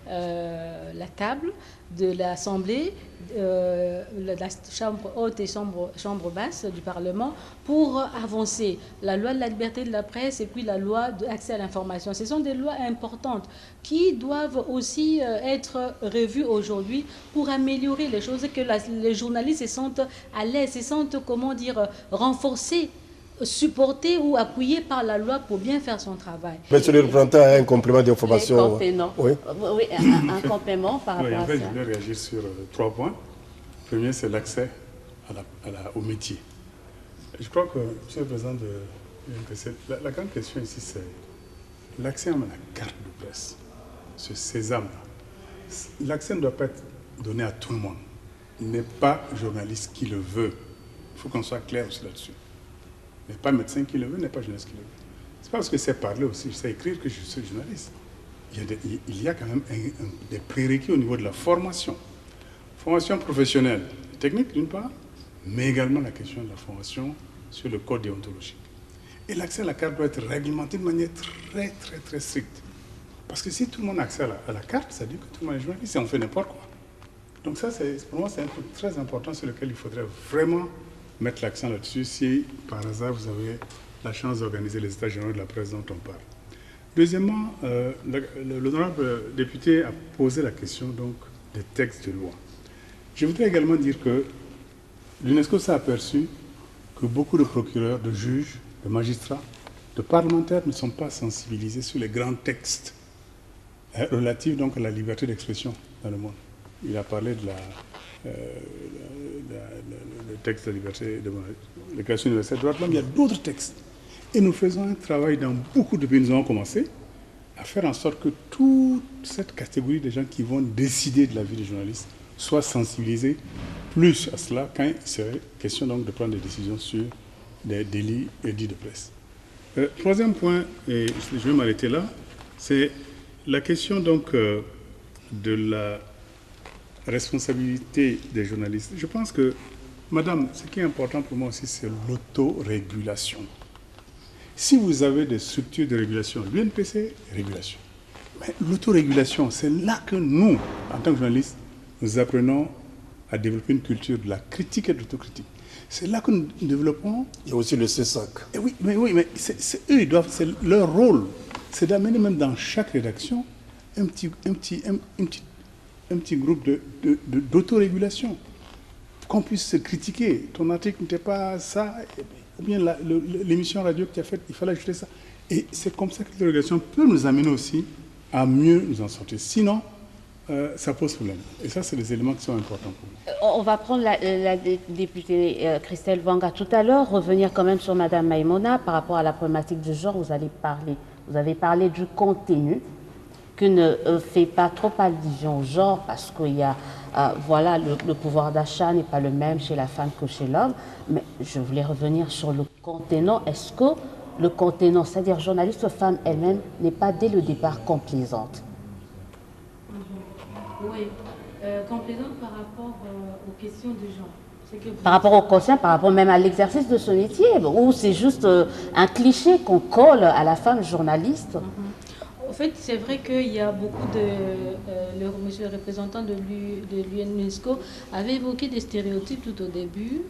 [SPEAKER 8] la table de l'Assemblée, la chambre haute et chambre basse du Parlement pour avancer. La loi de la liberté de la presse et puis la loi d'accès à l'information. Ce sont des lois importantes qui doivent aussi être revues aujourd'hui pour améliorer les choses et que les journalistes se sentent à l'aise, se sentent, comment dire, renforcés, supporté ou appuyé par la loi pour bien faire son travail.
[SPEAKER 1] Monsieur le représentant a un complément d'information.
[SPEAKER 2] Oui, un complément par rapport à ça.
[SPEAKER 3] Je voulais réagir sur 3 points. Le premier, c'est l'accès au métier. Je crois que, monsieur le président de l'UNPC, la grande question ici, c'est l'accès à la carte de presse, ce sésame-là. L'accès ne doit pas être donné à tout le monde. Il n'est pas journaliste qui le veut. Il faut qu'on soit clair aussi là-dessus. N'est pas médecin qui le veut, n'est pas journaliste qui le veut. C'est pas parce que je sais parler aussi, je sais écrire que je suis journaliste. Il y a quand même des prérequis au niveau de la formation. Formation professionnelle, technique d'une part, mais également la question de la formation sur le code déontologique. Et l'accès à la carte doit être réglementé de manière très, très, très stricte. Parce que si tout le monde a accès à la carte, ça dit que tout le monde est journaliste et on fait n'importe quoi. Donc ça, pour moi, c'est un truc très important sur lequel il faudrait vraiment mettre l'accent là-dessus si, par hasard, vous avez la chance d'organiser les états généraux de la presse dont on parle. Deuxièmement, l'honorable député a posé la question donc, des textes de loi. Je voudrais également dire que l'UNESCO s'est aperçu que beaucoup de procureurs, de juges, de magistrats, de parlementaires ne sont pas sensibilisés sur les grands textes relatifs donc, à la liberté d'expression dans le monde. Il a parlé de le texte de la liberté, de la Déclaration universelle des droits de l'homme. Il y a d'autres textes. Et nous faisons un travail dans beaucoup de pays. Nous avons commencé à faire en sorte que toute cette catégorie de gens qui vont décider de la vie des journalistes soient sensibilisés plus à cela quand il serait question donc de prendre des décisions sur des délits et dits de presse. Troisième point, et je vais m'arrêter là, c'est la question donc de la responsabilité des journalistes. Je pense que, madame, ce qui est important pour moi aussi, c'est l'autorégulation. Si vous avez des structures de régulation, l'UNPC, régulation. Mais l'autorégulation, c'est là que nous, en tant que journalistes, nous apprenons à développer une culture de la critique et de l'autocritique. C'est là que nous développons...
[SPEAKER 1] Il y a aussi le CESAC.
[SPEAKER 3] Et oui, mais c'est eux, c'est leur rôle. C'est d'amener même dans chaque rédaction un petit groupe d'autorégulation. Qu'on puisse se critiquer. Ton article n'était pas ça, ou bien l'émission radio que tu as faite, il fallait ajouter ça. Et c'est comme ça que l'autorégulation peut nous amener aussi à mieux nous en sortir. Sinon, ça pose problème. Et ça, c'est des éléments qui sont importants pour nous.
[SPEAKER 2] On va prendre la députée Christelle Vanga tout à l'heure, revenir quand même sur Madame Maïmona par rapport à la problématique du genre. Vous avez parlé du contenu qui ne fait pas trop allusion au genre parce qu'il y a, voilà, le pouvoir d'achat n'est pas le même chez la femme que chez l'homme. Mais je voulais revenir sur le contenant. Est-ce que le contenant, c'est-à-dire journaliste femme elle-même, n'est pas dès le départ complaisante?
[SPEAKER 8] Oui, complaisante par rapport aux questions de genre.
[SPEAKER 2] Par rapport au conscient, par rapport même à l'exercice de ce métier, ou c'est juste un cliché qu'on colle à la femme journaliste?
[SPEAKER 8] En fait, c'est vrai qu'il y a beaucoup de... monsieur le représentant de l'UNESCO avait évoqué des stéréotypes tout au début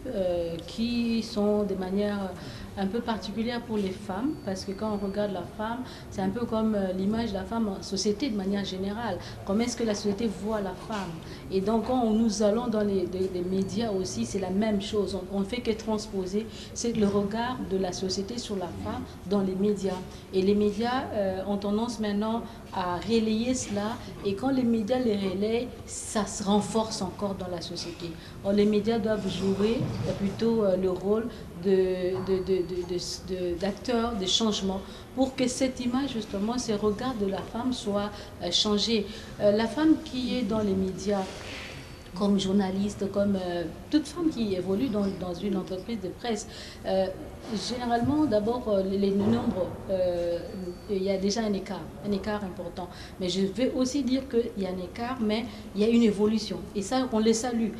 [SPEAKER 8] qui sont de manière un peu particulière pour les femmes, parce que quand on regarde la femme, c'est un peu comme l'image de la femme en société de manière générale. Comment est-ce que la société voit la femme? Et donc, quand nous allons dans les médias aussi, c'est la même chose. On ne fait que transposer c'est le regard de la société sur la femme dans les médias. Et les médias ont tendance maintenant à relayer cela, et quand les médias les relayent, ça se renforce encore dans la société. Or, les médias doivent jouer plutôt le rôle d'acteurs de changement pour que cette image, justement, ce regard de la femme soit changé. La femme qui est dans les médias, comme journaliste, comme toute femme qui évolue dans une entreprise de presse. Généralement, d'abord, les nombres, il y a déjà un écart important. Mais je vais aussi dire qu'il y a un écart, mais il y a une évolution. Et ça, on les salue.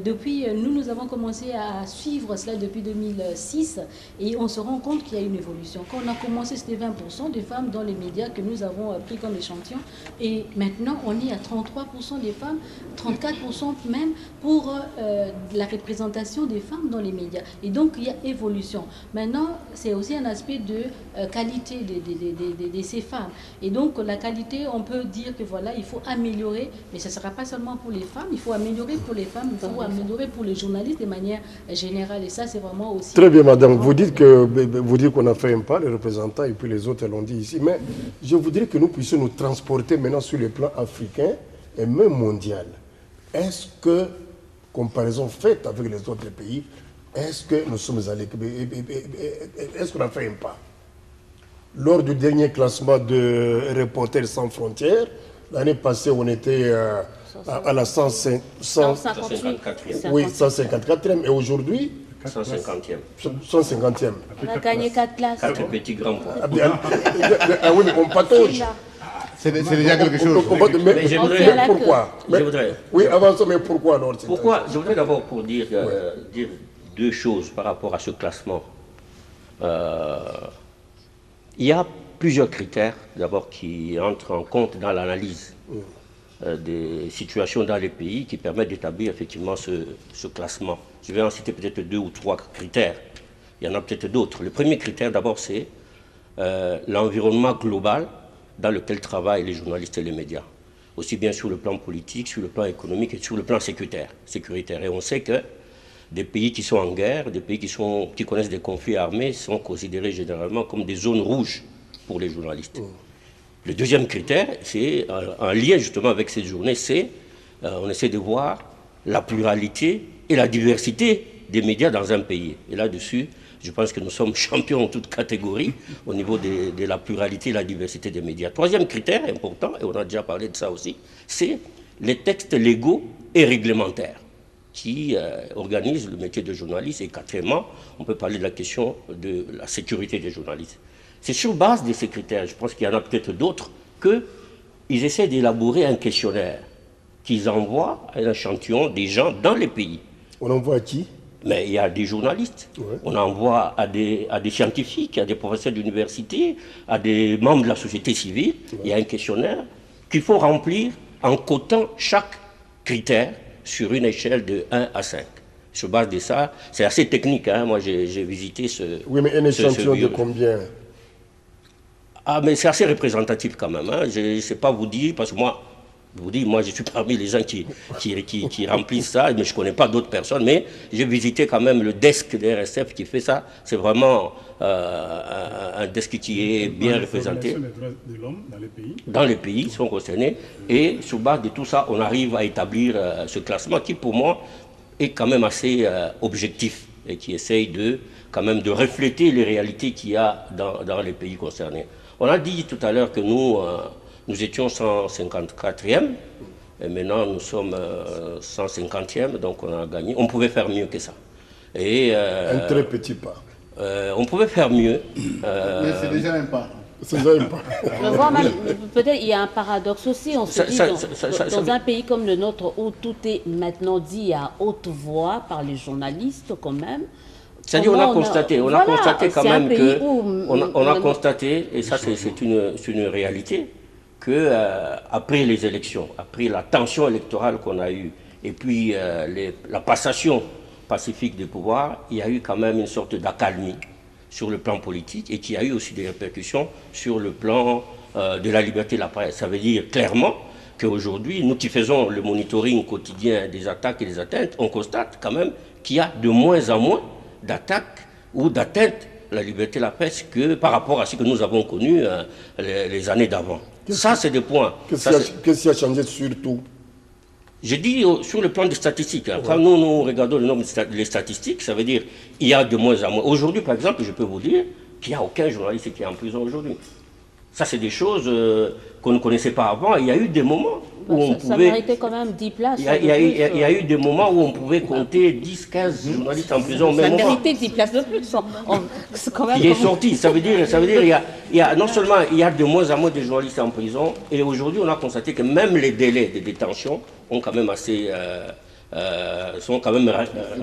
[SPEAKER 8] Depuis, nous avons commencé à suivre cela depuis 2006 et on se rend compte qu'il y a une évolution. Quand on a commencé, c'était 20% des femmes dans les médias que nous avons pris comme échantillon. Et maintenant, on est à 33% des femmes, 34% même pour la représentation des femmes dans les médias. Et donc, il y a évolution. Maintenant, c'est aussi un aspect de qualité de ces femmes. Et donc, la qualité, on peut dire que voilà, il faut améliorer, mais ce ne sera pas seulement pour les femmes, il faut améliorer pour les femmes, il faut améliorer pour les journalistes de manière générale. Et ça, c'est vraiment aussi...
[SPEAKER 1] Très bien, madame. Vous dites qu'on a fait un pas, les représentants, et puis les autres l'ont dit ici. Mais je voudrais que nous puissions nous transporter maintenant sur le plan africain et même mondial. Est-ce que, comparaison faite avec les autres pays, est-ce que nous sommes allés, est-ce qu'on a fait un pas? Lors du dernier classement de Reporters sans frontières, l'année passée, on était à la 154e. Oui, 154e. Et aujourd'hui
[SPEAKER 4] 150e.
[SPEAKER 1] 150e.
[SPEAKER 2] On a gagné 4 places.
[SPEAKER 4] 4 petits grands points.
[SPEAKER 1] Ah oui, mais on patauge.
[SPEAKER 6] C'est déjà quelque chose.
[SPEAKER 4] Mais je voudrais...
[SPEAKER 1] Pourquoi? Oui, avant ça, mais pourquoi alors?
[SPEAKER 4] Pourquoi? Je voudrais d'abord pour dire deux choses par rapport à ce classement. Il y a plusieurs critères, d'abord, qui entrent en compte dans l'analyse des situations dans les pays qui permettent d'établir effectivement ce classement. Je vais en citer peut-être 2 ou 3 critères. Il y en a peut-être d'autres. Le premier critère, d'abord, c'est l'environnement global dans lequel travaillent les journalistes et les médias. Aussi bien sur le plan politique, sur le plan économique et sur le plan sécuritaire. Et on sait que des pays qui sont en guerre, des pays qui connaissent des conflits armés sont considérés généralement comme des zones rouges pour les journalistes. Le deuxième critère, c'est en lien justement avec cette journée, c'est on essaie de voir la pluralité et la diversité des médias dans un pays. Et là-dessus, je pense que nous sommes champions en toute catégorie au niveau de la pluralité et la diversité des médias. Troisième critère important, et on a déjà parlé de ça aussi, c'est les textes légaux et réglementaires qui organisent le métier de journaliste. Et quatrièmement, on peut parler de la question de la sécurité des journalistes. C'est sur base de ces critères, je pense qu'il y en a peut-être d'autres, qu'ils essaient d'élaborer un questionnaire qu'ils envoient à un échantillon des gens dans les pays.
[SPEAKER 1] On envoie à qui?
[SPEAKER 4] Mais il y a des journalistes, on envoie à des scientifiques, à des professeurs d'université, à des membres de la société civile. Il y a un questionnaire qu'il faut remplir en cotant chaque critère sur une échelle de 1 à 5. Sur base de ça, c'est assez technique, hein. Moi j'ai visité ce...
[SPEAKER 1] Oui, mais un échantillon de combien?
[SPEAKER 4] Ah, mais c'est assez représentatif quand même, hein. Je ne sais pas vous dire, parce que moi je suis parmi les gens qui remplissent ça, mais je ne connais pas d'autres personnes, mais j'ai visité quand même le desk de RSF qui fait ça. C'est vraiment un desk qui est bien représenté.
[SPEAKER 3] Les droits de l'homme dans les pays.
[SPEAKER 4] Dans les pays sont concernés. Et sur base de tout ça, on arrive à établir ce classement qui, pour moi, est quand même assez objectif et qui essaye quand même de refléter les réalités qu'il y a dans les pays concernés. On a dit tout à l'heure que nous étions 154e, et maintenant nous sommes 150e, donc on a gagné. On pouvait faire mieux que ça. Et,
[SPEAKER 1] un très petit pas.
[SPEAKER 4] On pouvait faire mieux.
[SPEAKER 6] Mais c'est déjà un pas.
[SPEAKER 1] C'est déjà un pas.
[SPEAKER 2] Peut-être il y a un paradoxe aussi. On se dit dans un pays comme le nôtre où tout est maintenant dit à haute voix par les journalistes quand même.
[SPEAKER 4] C'est-à-dire on a constaté quand même que on a constaté, et ça c'est une réalité, que après les élections, après la tension électorale qu'on a eue, et puis la passation pacifique des pouvoirs, il y a eu quand même une sorte d'accalmie sur le plan politique et qui a eu aussi des répercussions sur le plan de la liberté de la presse. Ça veut dire clairement qu'aujourd'hui, nous qui faisons le monitoring quotidien des attaques et des atteintes, on constate quand même qu'il y a de moins en moins d'attaques ou d'atteintes à la liberté de la presse que par rapport à ce que nous avons connu les années d'avant. Ça, c'est des points.
[SPEAKER 1] Qu'est-ce qui a changé surtout?
[SPEAKER 4] Je dis sur le plan des statistiques. Hein. Quand nous regardons le nombre des statistiques, ça veut dire qu'il y a de moins en moins. Aujourd'hui, par exemple, je peux vous dire qu'il n'y a aucun journaliste qui est en prison aujourd'hui. Ça, c'est des choses qu'on ne connaissait pas avant. Il y a eu des moments où on
[SPEAKER 2] Ça
[SPEAKER 4] pouvait...
[SPEAKER 2] méritait quand même 10 places.
[SPEAKER 4] Il y a eu des moments où on pouvait compter 10, 15 journalistes en prison au même moment.
[SPEAKER 2] Ça méritait 10 places de plus. C'est quand même
[SPEAKER 4] Il est sorti. Ça veut dire il y a non seulement il y a de moins en moins de journalistes en prison, et aujourd'hui on a constaté que même les délais de détention ont quand même sont quand même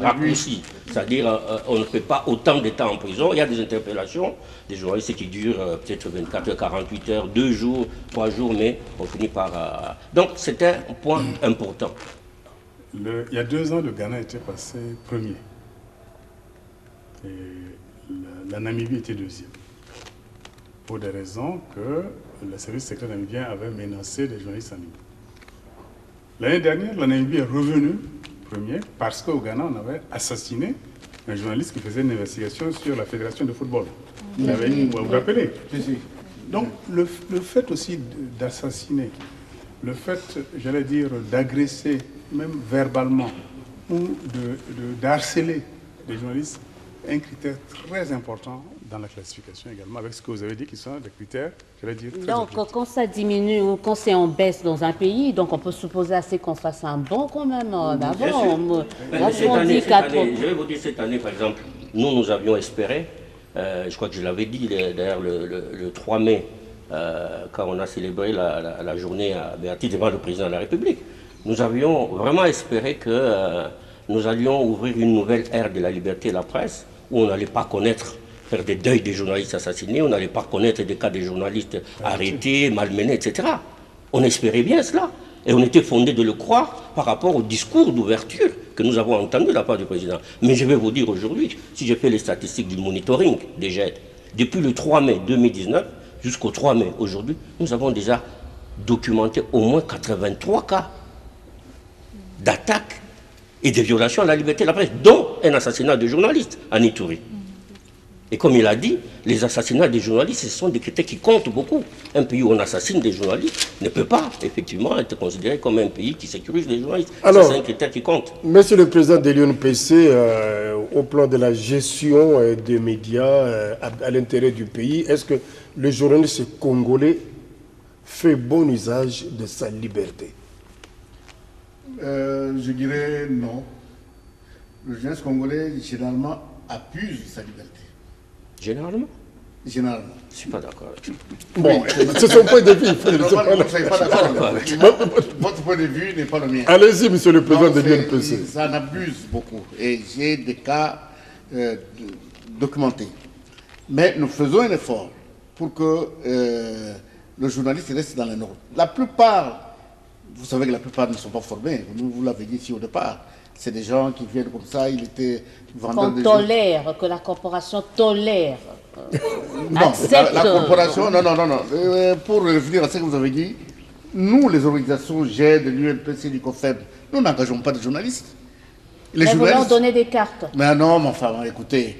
[SPEAKER 4] raccourcis. C'est-à-dire on ne fait pas autant de temps en prison. Il y a des interpellations, des journalistes qui durent peut-être 24 heures, 48 heures, 2 jours, 3 jours, mais on finit par... Donc c'est un point important.
[SPEAKER 3] Il y a 2 ans, le Ghana était passé premier. Et la Namibie était deuxième. Pour des raisons que le service secret namibien avait menacé les journalistes en Namibie. L'année dernière, la Namibie est revenue premier parce qu'au Ghana, on avait assassiné un journaliste qui faisait une investigation sur la fédération de football. Vous vous rappelez? Donc, le fait aussi d'assassiner, le fait, j'allais dire, d'agresser, même verbalement, ou de harceler les journalistes, est un critère très important dans la classification également, avec ce que vous avez dit qui sont des critères, j'allais dire, très
[SPEAKER 2] donc,
[SPEAKER 3] objectifs.
[SPEAKER 2] quand ça diminue ou quand c'est en baisse dans un pays, donc on peut supposer assez qu'on fasse un bond quand même d'avant.
[SPEAKER 4] Je vais vous dire, cette année, par exemple, nous avions espéré, je crois que je l'avais dit d'ailleurs le 3 mai, quand on a célébré la journée à Béatrice devant le président de la République, nous avions vraiment espéré que nous allions ouvrir une nouvelle ère de la liberté de la presse, où on n'allait pas faire des deuils des journalistes assassinés, on n'allait pas connaître des cas de journalistes arrêtés, malmenés, etc. On espérait bien cela. Et on était fondé de le croire par rapport au discours d'ouverture que nous avons entendu de la part du président. Mais je vais vous dire aujourd'hui, si je fais les statistiques du monitoring des GED, depuis le 3 mai 2019 jusqu'au 3 mai aujourd'hui, nous avons déjà documenté au moins 83 cas d'attaques et de violations à la liberté de la presse, dont un assassinat de journalistes en Ituri. Et comme il a dit, les assassinats des journalistes, ce sont des critères qui comptent beaucoup. Un pays où on assassine des journalistes ne peut pas, effectivement, être considéré comme un pays qui sécurise les journalistes. Alors, c'est un critère qui compte.
[SPEAKER 1] Monsieur le Président de l'UNPC, au plan de la gestion des médias à l'intérieur du pays, est-ce que le journaliste congolais fait bon usage de sa liberté?
[SPEAKER 6] Je dirais non. Le journaliste congolais, généralement, abuse de sa liberté.
[SPEAKER 4] Généralement?
[SPEAKER 6] Généralement.
[SPEAKER 4] Je ne suis pas d'accord avec ça.
[SPEAKER 1] Bon, c'est son point de vue.
[SPEAKER 6] Votre point de vue n'est pas le mien.
[SPEAKER 1] Allez-y, monsieur le Président de l'UNPC.
[SPEAKER 6] Ça en abuse beaucoup. Et j'ai des cas documentés. Mais nous faisons un effort pour que le journaliste reste dans les normes. La plupart, vous savez que la plupart ne sont pas formés. Vous l'avez dit ici au départ. C'est des gens qui viennent comme ça, il était vendeur de
[SPEAKER 2] tolère, que la corporation tolère.
[SPEAKER 6] Non, la corporation, non. Pour revenir à ce que vous avez dit, nous, les organisations GED, l'UNPC, du COFEB, nous n'engageons pas de journalistes.
[SPEAKER 2] Les journalistes... Vous leur donnez des cartes.
[SPEAKER 6] Mais non, mon frère, écoutez,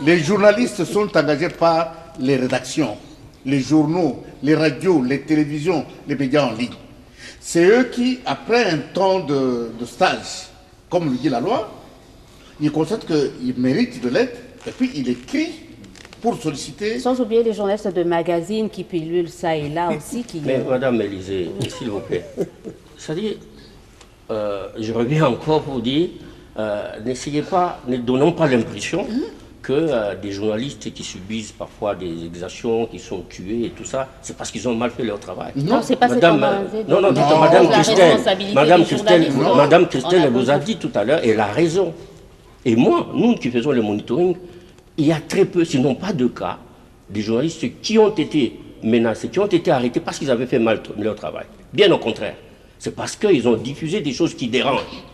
[SPEAKER 6] les journalistes sont engagés par les rédactions, les journaux, les radios, les télévisions, les médias en ligne. C'est eux qui, après un temps de stage, comme le dit la loi, il constate qu'il mérite de l'aide et puis il écrit pour solliciter...
[SPEAKER 2] Sans oublier les journalistes de magazines qui pilulent ça et là aussi.
[SPEAKER 4] Mais Madame Élisée, s'il vous plaît, c'est-à-dire, je reviens encore pour dire, n'essayez pas, ne donnons pas l'impression que des journalistes qui subissent parfois des exactions, qui sont tués et tout ça, c'est parce qu'ils ont mal fait leur travail.
[SPEAKER 2] Non, c'est pas
[SPEAKER 4] Madame, Madame Christelle, elle vous a dit tout à l'heure, elle a raison. Et moi, nous qui faisons le monitoring, il y a très peu, sinon pas de cas, des journalistes qui ont été menacés, qui ont été arrêtés parce qu'ils avaient fait mal leur travail. Bien au contraire. C'est parce qu'ils ont diffusé des choses qui dérangent.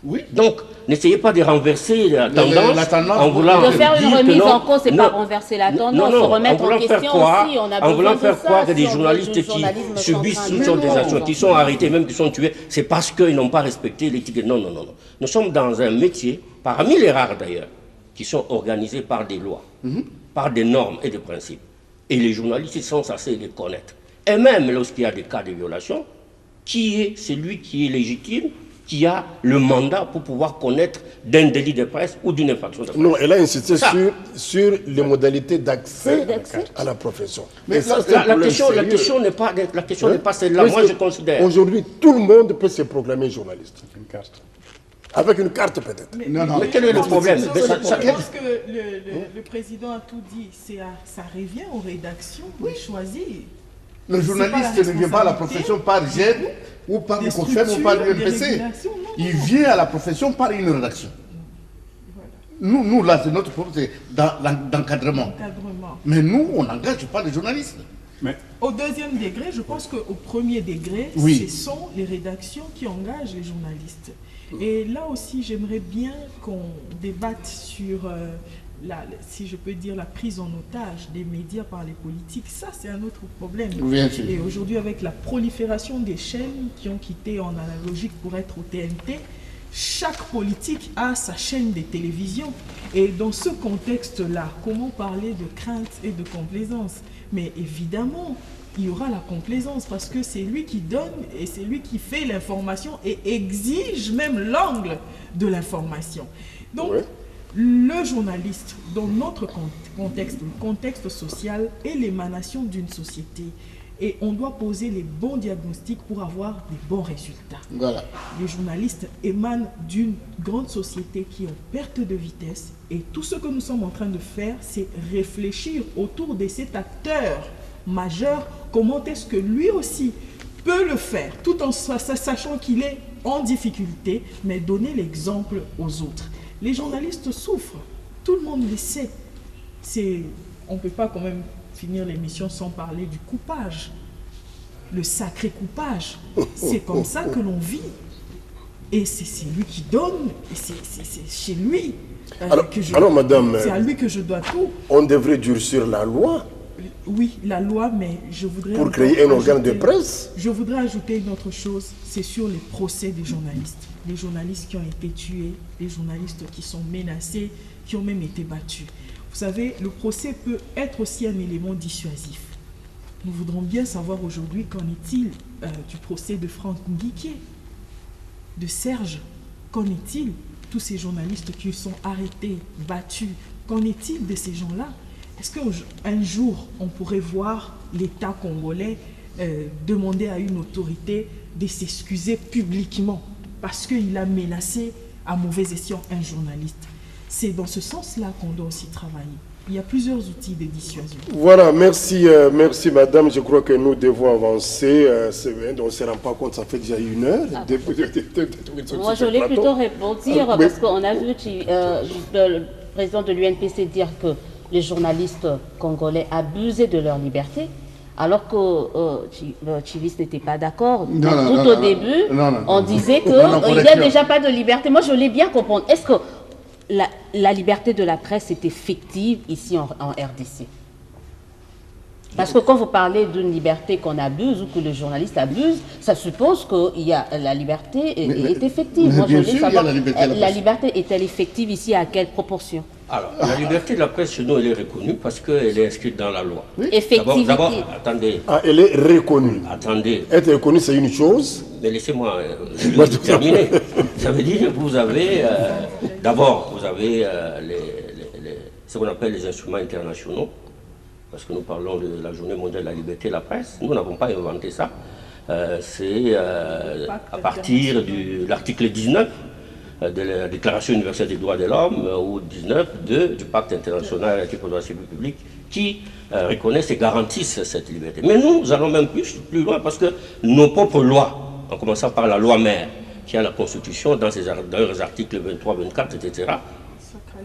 [SPEAKER 6] Oui.
[SPEAKER 4] Donc, n'essayez pas de renverser la tendance en voulant
[SPEAKER 2] de faire une remise en cause, c'est pas renverser la tendance, se remettre en question aussi. On a
[SPEAKER 4] en voulant faire croire que des journalistes qui subissent toutes sortes d'actions, qui sont arrêtés, même qui sont tués, c'est parce qu'ils n'ont pas respecté l'éthique. Non. Nous sommes dans un métier, parmi les rares d'ailleurs, qui sont organisés par des lois, par des normes et des principes. Et les journalistes sont censés les connaître. Et même lorsqu'il y a des cas de violation, qui est celui qui est légitime qui a le mandat pour pouvoir connaître d'un délit de presse ou d'une infraction de presse.
[SPEAKER 1] Non, elle a insisté sur les modalités d'accès à la profession.
[SPEAKER 4] Mais la question n'est pas celle-là, moi je considère.
[SPEAKER 1] Aujourd'hui, tout le monde peut se proclamer journaliste. Une carte. Avec une carte peut-être.
[SPEAKER 4] Mais quel est le problème?
[SPEAKER 7] Je pense que le président a tout dit. Ça revient aux rédactions de choisir.
[SPEAKER 6] Le journaliste ne vient pas à la profession par GED ou par le COFEM ou par l'UNPC. Il vient à la profession par une rédaction. Voilà. Nous, là, c'est notre problème, c'est d'encadrement. Mais nous, on n'engage pas les journalistes.
[SPEAKER 7] Mais au deuxième degré, je pense qu'au premier degré, ce sont les rédactions qui engagent les journalistes. Et là aussi, j'aimerais bien qu'on débatte sur, si je peux dire, la prise en otage des médias par les politiques. Ça, c'est un autre problème.
[SPEAKER 6] Bien sûr.
[SPEAKER 7] Et aujourd'hui, avec la prolifération des chaînes qui ont quitté en analogique pour être au TNT, chaque politique a sa chaîne de télévision. Et dans ce contexte-là, comment parler de crainte et de complaisance? Mais évidemment, il y aura la complaisance parce que c'est lui qui donne et c'est lui qui fait l'information et exige même l'angle de l'information. Donc, le journaliste, dans notre contexte, le contexte social, est l'émanation d'une société. Et on doit poser les bons diagnostics pour avoir des bons résultats.
[SPEAKER 6] Voilà.
[SPEAKER 7] Les journalistes émanent d'une grande société qui est en perte de vitesse. Et tout ce que nous sommes en train de faire, c'est réfléchir autour de cet acteur majeur, comment est-ce que lui aussi peut le faire, tout en sachant qu'il est en difficulté, mais donner l'exemple aux autres. Les journalistes souffrent, tout le monde le sait. On ne peut pas quand même finir l'émission sans parler du coupage, le sacré coupage. C'est comme ça que l'on vit. Et c'est lui qui donne, et c'est chez lui.
[SPEAKER 1] Alors, madame,
[SPEAKER 7] c'est à lui que je dois tout.
[SPEAKER 1] On devrait durcir la loi.
[SPEAKER 7] Oui, la loi, mais je voudrais...
[SPEAKER 1] Pour créer un organe de presse.
[SPEAKER 7] Je voudrais ajouter une autre chose, c'est sur les procès des journalistes. Les journalistes qui ont été tués, les journalistes qui sont menacés, qui ont même été battus. Vous savez, le procès peut être aussi un élément dissuasif. Nous voudrons bien savoir aujourd'hui qu'en est-il du procès de Franck Nguiké, de Serge. Qu'en est-il? Tous ces journalistes qui sont arrêtés, battus, qu'en est-il de ces gens-là? Est-ce qu'un jour, on pourrait voir l'État congolais demander à une autorité de s'excuser publiquement parce qu'il a menacé à mauvais escient un journaliste? C'est dans ce sens-là qu'on doit aussi travailler. Il y a plusieurs outils de dissuasion.
[SPEAKER 1] Voilà, merci, merci madame. Je crois que nous devons avancer. On ne se rend pas compte, ça fait déjà 1 heure.
[SPEAKER 2] Moi, je voulais plutôt répondre parce qu'on a vu le président de l'UNPC dire que les journalistes congolais abusaient de leur liberté, alors que Chiviste n'était pas d'accord. Tout au début, on disait qu'il n'y a déjà pas de liberté. Moi, je voulais bien comprendre. Est-ce que la liberté de la presse est effective ici en RDC? Parce que quand vous parlez d'une liberté qu'on abuse ou que le journaliste abuse, ça suppose que la liberté est effective. Moi, je voulais savoir, la liberté est-elle effective ici, à quelle proportion?
[SPEAKER 4] Alors, la liberté de la presse chez nous, elle est reconnue parce qu'elle est inscrite dans la loi.
[SPEAKER 2] Oui. Effectivité.
[SPEAKER 4] D'abord, attendez.
[SPEAKER 1] Ah, elle est reconnue.
[SPEAKER 4] Attendez.
[SPEAKER 1] Être reconnue, c'est une chose.
[SPEAKER 4] Mais laissez-moi terminer. Ça veut dire que vous avez, d'abord, vous avez ce qu'on appelle les instruments internationaux, parce que nous parlons de la Journée mondiale de la liberté de la presse. Nous n'avons pas inventé ça. C'est à partir de l'article 19 de la Déclaration universelle des droits de l'homme ou 19 du Pacte international relatif aux droits civils publics qui reconnaissent et garantissent cette liberté. Mais nous allons même plus loin parce que nos propres lois, en commençant par la loi mère, qui a la Constitution dans leurs articles 23, 24, etc.,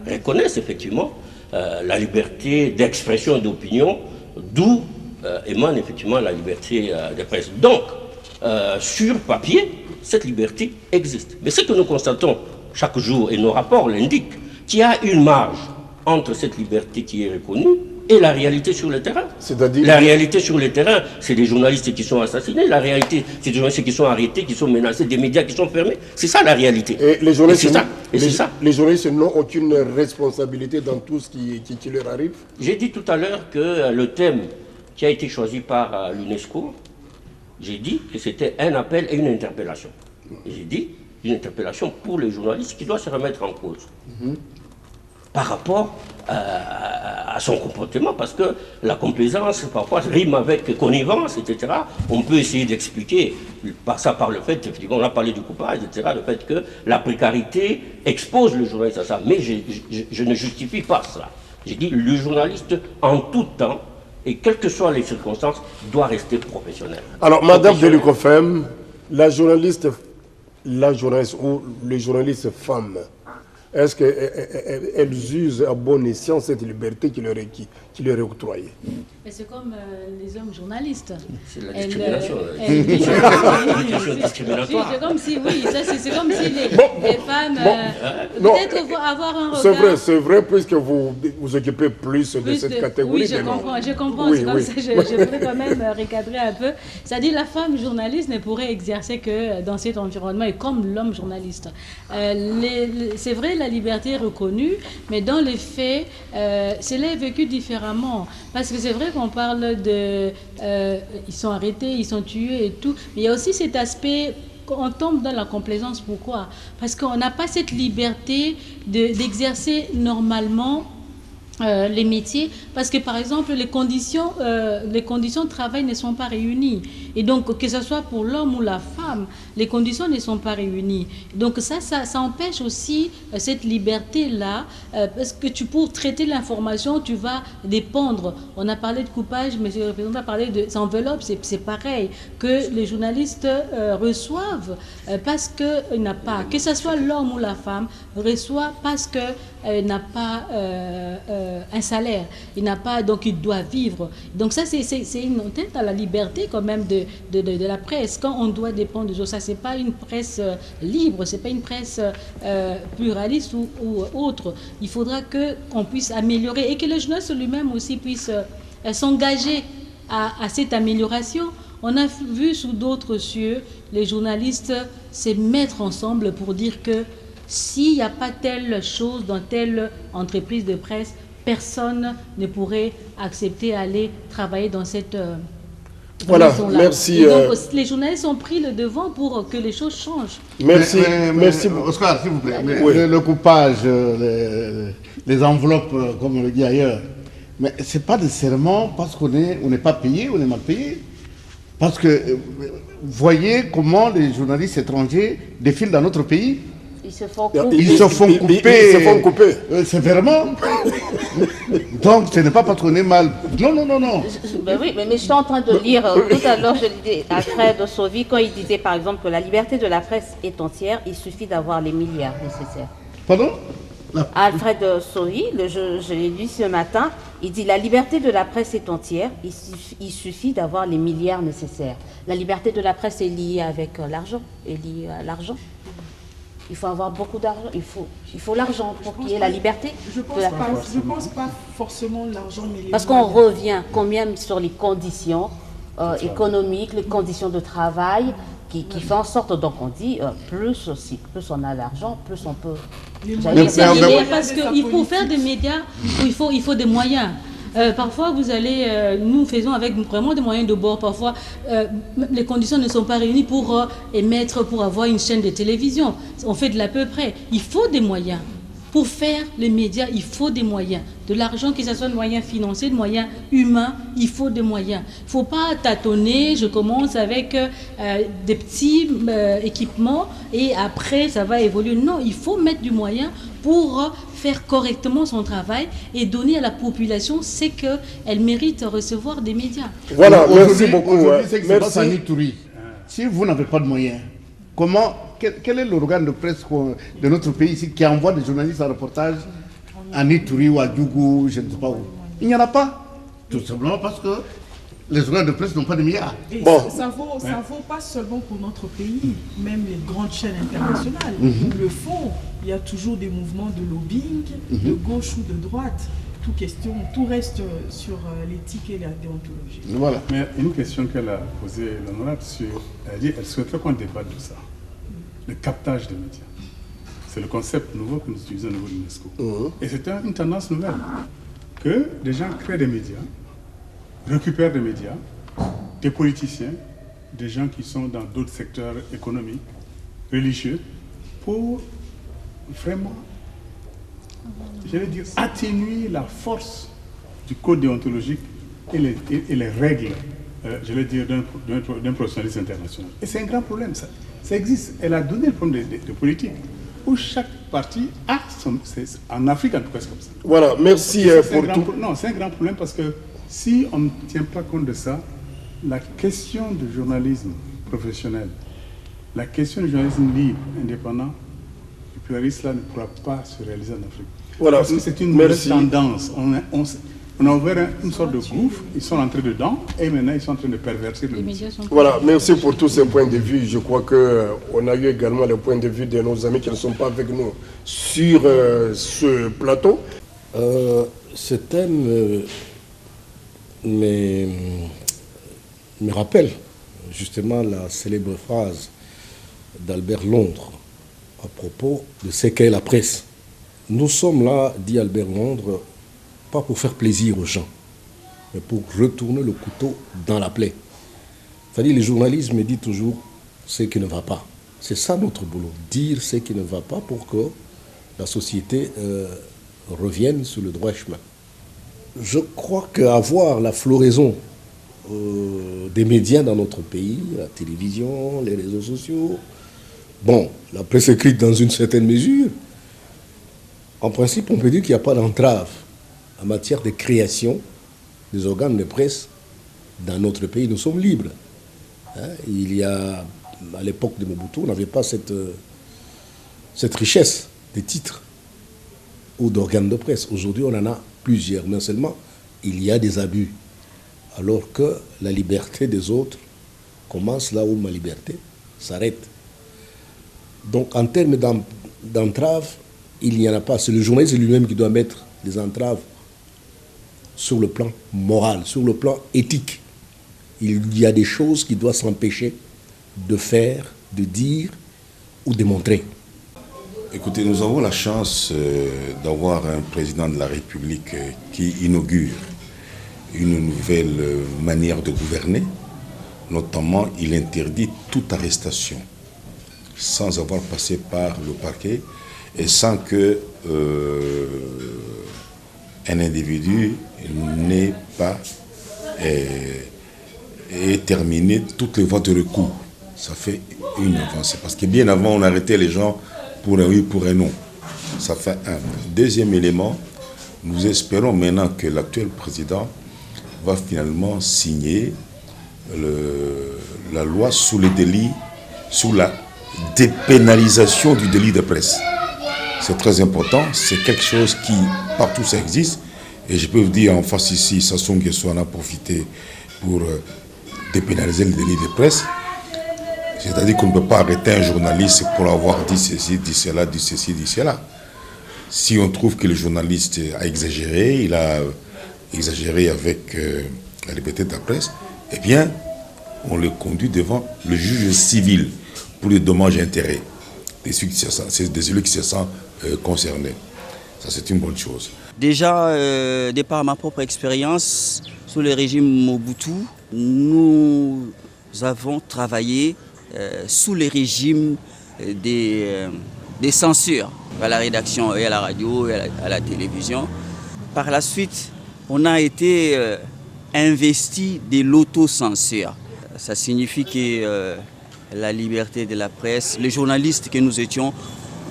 [SPEAKER 4] reconnaissent effectivement la liberté d'expression et d'opinion, d'où émane effectivement la liberté de presse. Donc, sur papier, cette liberté existe. Mais ce que nous constatons chaque jour, et nos rapports l'indiquent, qu'il y a une marge entre cette liberté qui est reconnue et la réalité sur le terrain. C'est-à-dire... La réalité sur le terrain, c'est des journalistes qui sont assassinés, la réalité, c'est des journalistes qui sont arrêtés, qui sont menacés, des médias qui sont fermés. C'est ça la réalité.
[SPEAKER 1] Et les journalistes,
[SPEAKER 4] les
[SPEAKER 1] journalistes n'ont aucune responsabilité dans tout ce qui leur arrive.
[SPEAKER 4] J'ai dit tout à l'heure que le thème qui a été choisi par l'UNESCO, j'ai dit que c'était un appel et une interpellation. J'ai dit une interpellation pour les journalistes qui doit se remettre en cause. Par rapport à son comportement, parce que la complaisance, parfois, rime avec connivence, etc. On peut essayer d'expliquer par le fait, effectivement, on a parlé du coupage, etc., le fait que la précarité expose le journaliste à ça. Mais je ne justifie pas cela. J'ai dit, le journaliste, en tout temps, et quelles que soient les circonstances, doit rester professionnel.
[SPEAKER 1] Alors, Madame Delucofem, la journaliste ou les journalistes femmes, est-ce qu'elles usent à bon escient cette liberté qui leur est octroyée?
[SPEAKER 8] Mais c'est comme les hommes journalistes.
[SPEAKER 4] C'est la discrimination.
[SPEAKER 8] C'est comme si, oui, c'est comme si les femmes, peut-être avoir un regard...
[SPEAKER 1] C'est vrai, puisque vous occupez plus de cette catégorie.
[SPEAKER 8] Oui, je comprends, oui, c'est comme ça, je voudrais quand même recadrer un peu. C'est-à-dire la femme journaliste ne pourrait exercer que dans cet environnement, et comme l'homme journaliste. C'est vrai, la liberté est reconnue, mais dans les faits, cela est vécu différemment. Parce que c'est vrai qu'on parle de... ils sont arrêtés, ils sont tués et tout, mais il y a aussi cet aspect... On tombe dans la complaisance. Pourquoi? Parce qu'on n'a pas cette liberté d'exercer normalement les métiers, parce que par exemple les conditions de travail ne sont pas réunies, et donc que ce soit pour l'homme ou la femme, les conditions ne sont pas réunies. Donc ça empêche aussi cette liberté là, parce que pour traiter l'information tu vas dépendre. On a parlé de coupage, mais le représentant a parlé de enveloppes, c'est pareil, que les journalistes reçoivent parce que n'a pas, que ce soit l'homme ou la femme, reçoit parce que n'a pas un salaire, il n'a pas, donc il doit vivre. Donc ça c'est une atteinte à la liberté quand même de la presse, quand on doit dépendre de ça. C'est pas une presse libre, c'est pas une presse pluraliste ou autre. Il faudra qu'on puisse améliorer, et que le journaliste lui-même aussi puisse s'engager à cette amélioration. On a vu sous d'autres cieux les journalistes se mettre ensemble pour dire que s'il n'y a pas telle chose dans telle entreprise de presse, personne ne pourrait accepter d'aller travailler dans cette
[SPEAKER 1] voilà, merci.
[SPEAKER 8] Donc, les journalistes ont pris le devant pour que les choses changent.
[SPEAKER 1] Merci. Merci.
[SPEAKER 6] Oscar, s'il vous plaît.
[SPEAKER 1] Oui.
[SPEAKER 6] Le coupage, les enveloppes, comme on le dit ailleurs, mais ce n'est pas nécessairement parce qu'on n'est pas payé, on est mal payé. Parce que voyez comment les journalistes étrangers défilent dans notre pays.
[SPEAKER 2] Ils se font couper.
[SPEAKER 6] Ils se font couper. Sévèrement. Donc, ce n'est pas parce qu'on est mal. Non.
[SPEAKER 2] Ben oui, mais je suis en train de lire. Tout à l'heure, je lisais Alfred Sauvy, quand il disait, par exemple, que la liberté de la presse est entière, il suffit d'avoir les milliards nécessaires.
[SPEAKER 6] Pardon?
[SPEAKER 2] Alfred Sauvy, je l'ai lu ce matin, il dit la liberté de la presse est entière, il suffit d'avoir les milliards nécessaires. La liberté de la presse est liée avec l'argent, est liée à l'argent. Il faut avoir beaucoup d'argent, il faut l'argent pour qu'il y ait la liberté.
[SPEAKER 7] Je ne pense pas forcément l'argent, mais les
[SPEAKER 2] parce qu'on revient quand même sur les conditions économiques, les conditions de travail, qui fait en sorte, donc on dit, plus on a d'argent, plus on peut...
[SPEAKER 8] Parce qu'il faut faire des médias, il faut des moyens. Parfois, vous allez, nous faisons avec vraiment des moyens de bord. Parfois, les conditions ne sont pas réunies pour émettre, pour avoir une chaîne de télévision. On fait de l'à peu près. Il faut des moyens. Pour faire les médias, il faut des moyens. De l'argent, que ce soit de moyens financiers, de moyens humains, il faut des moyens. Il ne faut pas tâtonner, je commence avec des petits équipements et après ça va évoluer. Non, il faut mettre du moyen pour faire correctement son travail et donner à la population ce qu'elle mérite de recevoir des médias.
[SPEAKER 1] Voilà, merci beaucoup.
[SPEAKER 6] Merci. Si vous n'avez pas de moyens, quel est l'organe de presse de notre pays ici qui envoie des journalistes en reportage à Ituri ou à Djougou, je ne sais pas où? Il n'y en a pas. Tout simplement parce que les organes de presse n'ont pas de milliards.
[SPEAKER 7] Ça vaut pas seulement pour notre pays, même les grandes chaînes internationales le font. Il y a toujours des mouvements de lobbying, de gauche ou de droite. Tout reste sur l'éthique et la déontologie.
[SPEAKER 6] Voilà.
[SPEAKER 3] Mais une question qu'elle a posée, l'honorable, elle dit qu'elle souhaiterait qu'on débatte de ça. Le captage des médias. C'est le concept nouveau que nous utilisons au niveau de l'UNESCO. Et c'est une tendance nouvelle. Que des gens créent des médias, récupèrent des médias, des politiciens, des gens qui sont dans d'autres secteurs économiques, religieux, pour vraiment, je vais dire, atténuer la force du code déontologique et les règles, je vais dire, d'un professionnalisme international. Et c'est un grand problème, ça. Ça existe. Elle a donné le problème de politique, où chaque parti a son... En Afrique, en tout cas, c'est comme ça.
[SPEAKER 1] Voilà, merci pour tout.
[SPEAKER 3] Non, c'est un grand problème parce que si on ne tient pas compte de ça, la question du journalisme professionnel, la question du journalisme libre, indépendant, le pluralisme là ne pourra pas se réaliser en Afrique.
[SPEAKER 1] Voilà,
[SPEAKER 3] parce que c'est une mauvaise tendance. On a ouvert une sorte de gouffre, ils sont entrés dedans et maintenant ils sont en train de pervertir le métier.
[SPEAKER 1] Voilà, merci pour tous ces points de vue. Je crois qu'on a eu également les points de vue de nos amis qui ne sont pas avec nous sur ce plateau.
[SPEAKER 9] Ce thème me rappelle justement la célèbre phrase d'Albert Londres à propos de ce qu'est la presse. Nous sommes là, dit Albert Londres, pas pour faire plaisir aux gens, mais pour retourner le couteau dans la plaie. C'est-à-dire, le journalisme dit toujours ce qui ne va pas. C'est ça notre boulot, dire ce qui ne va pas pour que la société revienne sur le droit chemin. Je crois qu'avoir la floraison des médias dans notre pays, la télévision, les réseaux sociaux, bon, la presse écrite dans une certaine mesure, en principe, on peut dire qu'il n'y a pas d'entrave en matière de création des organes de presse dans notre pays. Nous sommes libres. Il y a, à l'époque de Mobutu, on n'avait pas cette richesse de titres ou d'organes de presse. Aujourd'hui, on en a plusieurs, mais seulement il y a des abus. Alors que la liberté des autres commence là où ma liberté s'arrête. Donc, en termes d'entrave, il n'y en a pas. C'est le journaliste lui-même qui doit mettre des entraves sur le plan moral, sur le plan éthique. Il y a des choses qui doivent s'empêcher de faire, de dire ou de montrer.
[SPEAKER 10] Écoutez, nous avons la chance d'avoir un président de la République qui inaugure une nouvelle manière de gouverner. Notamment, il interdit toute arrestation sans avoir passé par le parquet et sans que un individu n'ait pas terminé toutes les voies de recours. Ça fait une avancée. Parce que bien avant, on arrêtait les gens pour un oui, pour un non. Ça fait un. Deuxième élément, nous espérons maintenant que l'actuel président va finalement signer la loi sur les délits, sur la dépénalisation du délit de presse. C'est très important, c'est quelque chose qui, partout ça existe. Et je peux vous dire en face ici, Sassou Nguesso en a profité pour dépénaliser le délit de presse. C'est-à-dire qu'on ne peut pas arrêter un journaliste pour avoir dit ceci, dit cela, dit ceci, dit cela. Si on trouve que le journaliste a exagéré, il a exagéré avec la liberté de la presse, eh bien, on le conduit devant le juge civil pour les dommages et intérêts de celui qui se sent concerné. Ça, c'est une bonne chose.
[SPEAKER 11] Déjà, de par ma propre expérience, sous le régime Mobutu, nous avons travaillé sous le régime des censures à la rédaction et à la radio et à la télévision. Par la suite, on a été investi de l'autocensure. Ça signifie que la liberté de la presse, les journalistes que nous étions,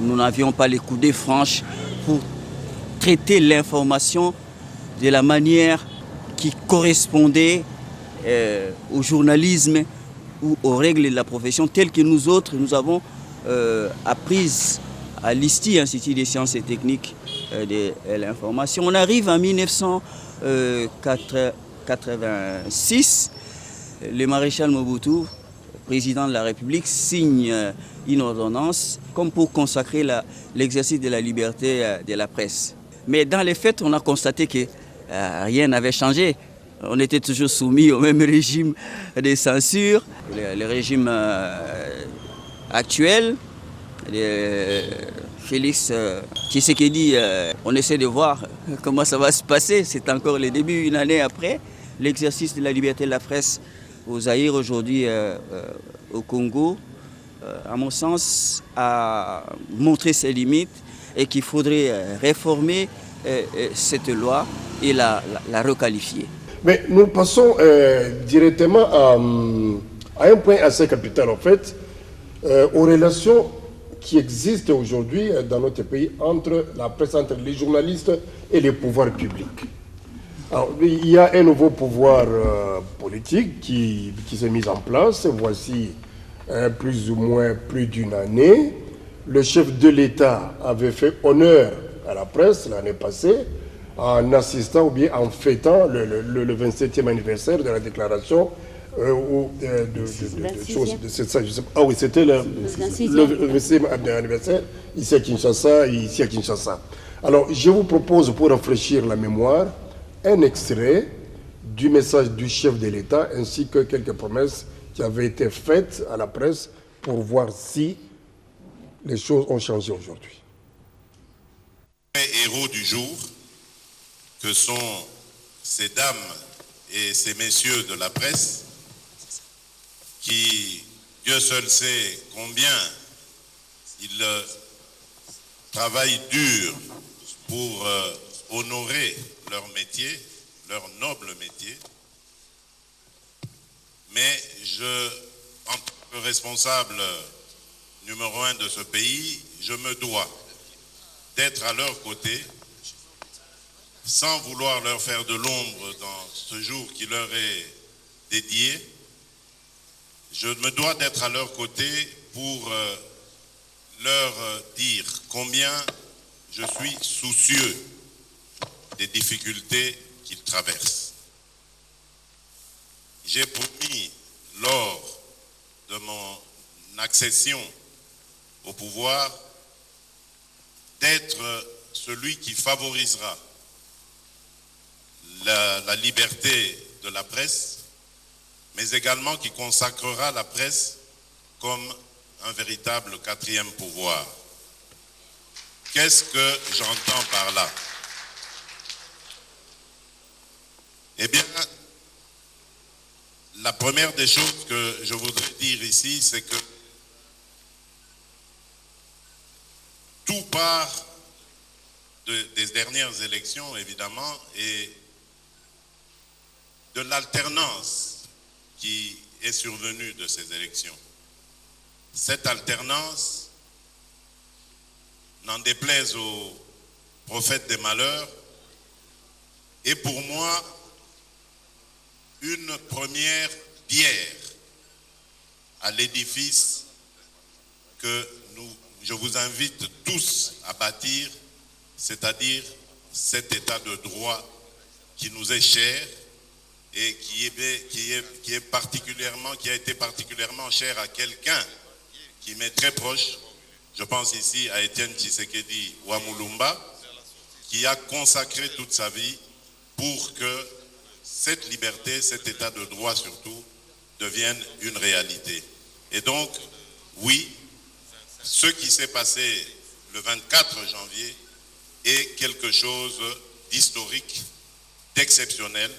[SPEAKER 11] nous n'avions pas les coudées franches pour traiter l'information de la manière qui correspondait au journalisme ou aux règles de la profession telles que nous autres, nous avons apprises à l'ISTI, Institut des sciences et techniques de l'information. On arrive en 1986, le maréchal Mobutu, président de la République, signe une ordonnance comme pour consacrer l'exercice de la liberté de la presse. Mais dans les faits, on a constaté que rien n'avait changé. On était toujours soumis au même régime de censure. Le régime actuel, Félix Tshisekedi, on essaie de voir comment ça va se passer. C'est encore le début, une année après. L'exercice de la liberté de la presse au Zaïre aujourd'hui, au Congo, à mon sens, a montré ses limites et qu'il faudrait réformer cette loi et la requalifier.
[SPEAKER 1] Mais nous passons directement à un point assez capital, en fait, aux relations qui existent aujourd'hui dans notre pays entre la presse, entre les journalistes et les pouvoirs publics. Alors, il y a un nouveau pouvoir politique qui s'est mis en place, voici plus ou moins plus d'une année. Le chef de l'État avait fait honneur à la presse l'année passée en assistant ou bien en fêtant le 27e anniversaire de la déclaration ah oui, c'était le 26e anniversaire ici à Kinshasa. Alors, je vous propose, pour rafraîchir la mémoire, un extrait du message du chef de l'État ainsi que quelques promesses qui avaient été faites à la presse pour voir si les choses ont changé aujourd'hui.
[SPEAKER 12] Les héros du jour, que sont ces dames et ces messieurs de la presse, qui, Dieu seul sait combien ils travaillent dur pour honorer leur métier, leur noble métier. Mais en tant que responsable numéro 1 de ce pays, je me dois d'être à leur côté, sans vouloir leur faire de l'ombre dans ce jour qui leur est dédié. Je me dois d'être à leur côté pour leur dire combien je suis soucieux des difficultés qu'ils traversent. J'ai promis lors de mon accession au pouvoir d'être celui qui favorisera la liberté de la presse, mais également qui consacrera la presse comme un véritable quatrième pouvoir. Qu'est-ce que j'entends par là? Eh bien, la première des choses que je voudrais dire ici, c'est que tout part des dernières élections, évidemment, et de l'alternance qui est survenue de ces élections. Cette alternance, n'en déplaise aux prophètes des malheurs, est pour moi une première pierre à l'édifice que je vous invite tous à bâtir, c'est-à-dire cet état de droit qui nous est cher et qui a été particulièrement cher à quelqu'un qui m'est très proche. Je pense ici à Étienne Tshisekedi Wamulumba, qui a consacré toute sa vie pour que cette liberté, cet état de droit surtout, devienne une réalité. Et donc, oui, ce qui s'est passé le 24 janvier est quelque chose d'historique, d'exceptionnel,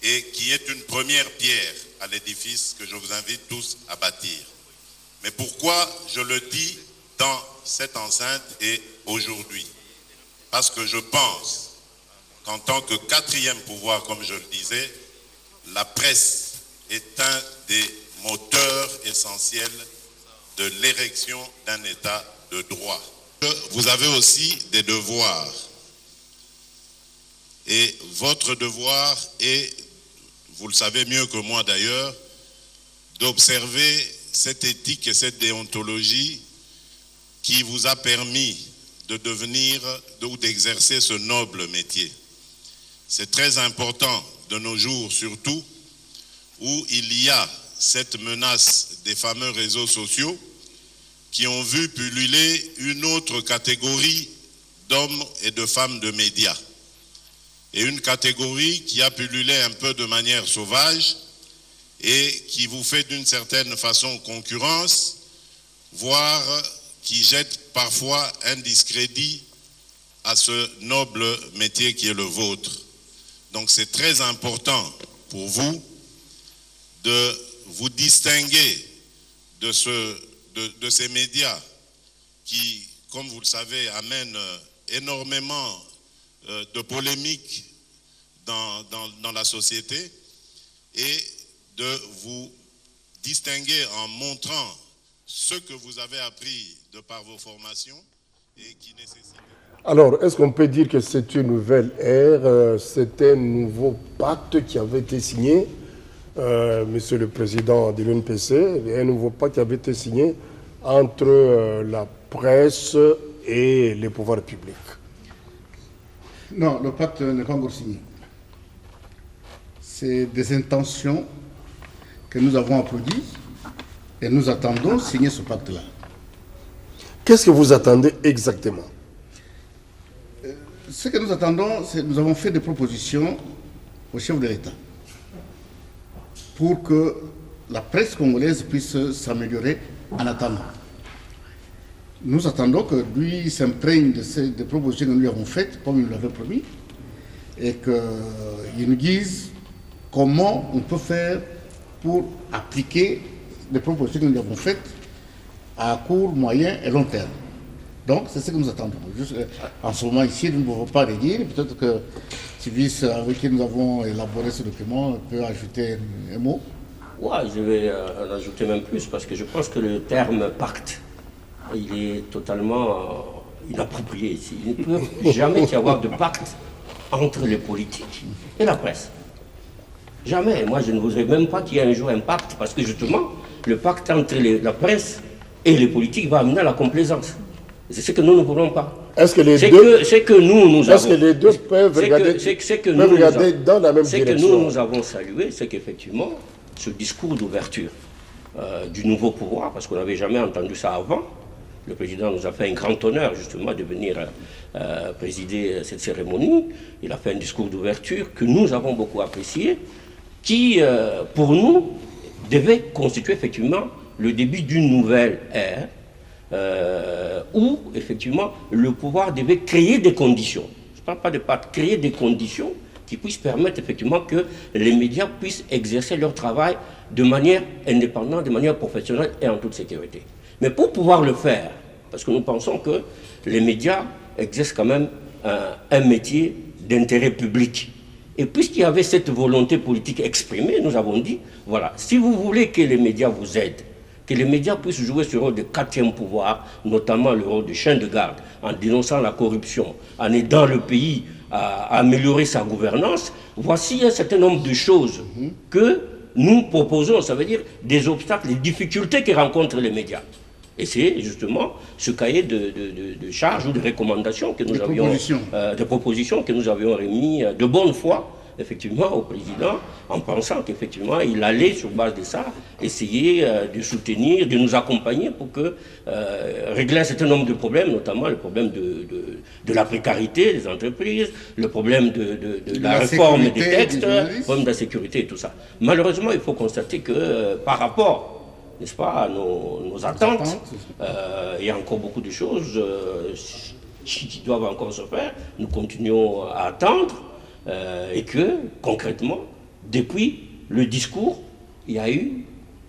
[SPEAKER 12] et qui est une première pierre à l'édifice que je vous invite tous à bâtir. Mais pourquoi je le dis dans cette enceinte et aujourd'hui? Parce que je pense qu'en tant que quatrième pouvoir, comme je le disais, la presse est un des moteurs essentiels de l'érection d'un état de droit. Vous avez aussi des devoirs. Et votre devoir est, vous le savez mieux que moi d'ailleurs, d'observer cette éthique et cette déontologie qui vous a permis de devenir ou d'exercer ce noble métier. C'est très important de nos jours surtout, où il y a cette menace des fameux réseaux sociaux qui ont vu pulluler une autre catégorie d'hommes et de femmes de médias. Et une catégorie qui a pullulé un peu de manière sauvage et qui vous fait d'une certaine façon concurrence, voire qui jette parfois un discrédit à ce noble métier qui est le vôtre. Donc c'est très important pour vous de vous distinguer de de ces médias qui, comme vous le savez, amènent énormément de polémiques dans la société, et de vous distinguer en montrant ce que vous avez appris de par vos formations et qui nécessite...
[SPEAKER 1] Alors, est-ce qu'on peut dire que c'est une nouvelle ère, c'est un nouveau pacte qui avait été signé, Monsieur le Président de l'UNPC, un nouveau pacte qui avait été signé entre la presse et les pouvoirs publics?
[SPEAKER 6] Non, le pacte n'est pas encore signé. C'est des intentions que nous avons applaudies et nous attendons signer ce pacte-là.
[SPEAKER 1] Qu'est-ce que vous attendez exactement?
[SPEAKER 6] Ce que nous attendons, c'est que nous avons fait des propositions au chef de l'État pour que la presse congolaise puisse s'améliorer en attendant. Nous attendons que lui s'imprègne des propositions que nous lui avons faites, comme il nous l'avait promis, et qu'il nous dise comment on peut faire pour appliquer les propositions que nous lui avons faites à court, moyen et long terme. Donc, c'est ce que nous attendons. Juste, en ce moment ici, nous ne pouvons pas le dire. Peut-être que Tivis, avec qui nous avons élaboré ce document, peut ajouter un mot.
[SPEAKER 4] Oui, je vais en ajouter même plus, parce que je pense que le terme pacte, il est totalement inapproprié ici. Il ne peut jamais y avoir de pacte entre les politiques et la presse. Jamais. Moi, je ne voudrais même pas qu'il y ait un jour un pacte, parce que justement, le pacte entre la presse et les politiques va amener à la complaisance. C'est ce que nous ne voulons pas.
[SPEAKER 1] Est-ce que les deux...
[SPEAKER 4] C'est que nous
[SPEAKER 1] Est-ce que les deux peuvent regarder dans la même direction?
[SPEAKER 4] Ce que nous avons salué, c'est qu'effectivement, ce discours d'ouverture du nouveau pouvoir, parce qu'on n'avait jamais entendu ça avant, le président nous a fait un grand honneur justement de venir présider cette cérémonie. Il a fait un discours d'ouverture que nous avons beaucoup apprécié, qui, pour nous, devait constituer effectivement le début d'une nouvelle ère, où, effectivement, le pouvoir devait créer des conditions. Je ne parle pas de pacte, créer des conditions qui puissent permettre, effectivement, que les médias puissent exercer leur travail de manière indépendante, de manière professionnelle et en toute sécurité. Mais pour pouvoir le faire, parce que nous pensons que les médias exercent quand même un métier d'intérêt public. Et puisqu'il y avait cette volonté politique exprimée, nous avons dit, voilà, si vous voulez que les médias vous aident, que les médias puissent jouer ce rôle de quatrième pouvoir, notamment le rôle de chien de garde, en dénonçant la corruption, en aidant le pays à améliorer sa gouvernance, voici un certain nombre de choses que nous proposons, ça veut dire des obstacles, des difficultés que rencontrent les médias. Et c'est justement ce cahier de charges ou de recommandations que nous avions, de propositions que nous avions remis de bonne foi, effectivement, au président, en pensant qu'effectivement, il allait, sur base de ça, essayer de soutenir, de nous accompagner pour que régler un certain nombre de problèmes, notamment le problème de la précarité des entreprises, le problème de la réforme des textes, le problème de la sécurité et tout ça. Malheureusement, il faut constater que par rapport, n'est-ce pas, à nos attentes, il y a encore beaucoup de choses qui doivent encore se faire. Nous continuons à attendre. Et que, concrètement, depuis le discours, il n'y a eu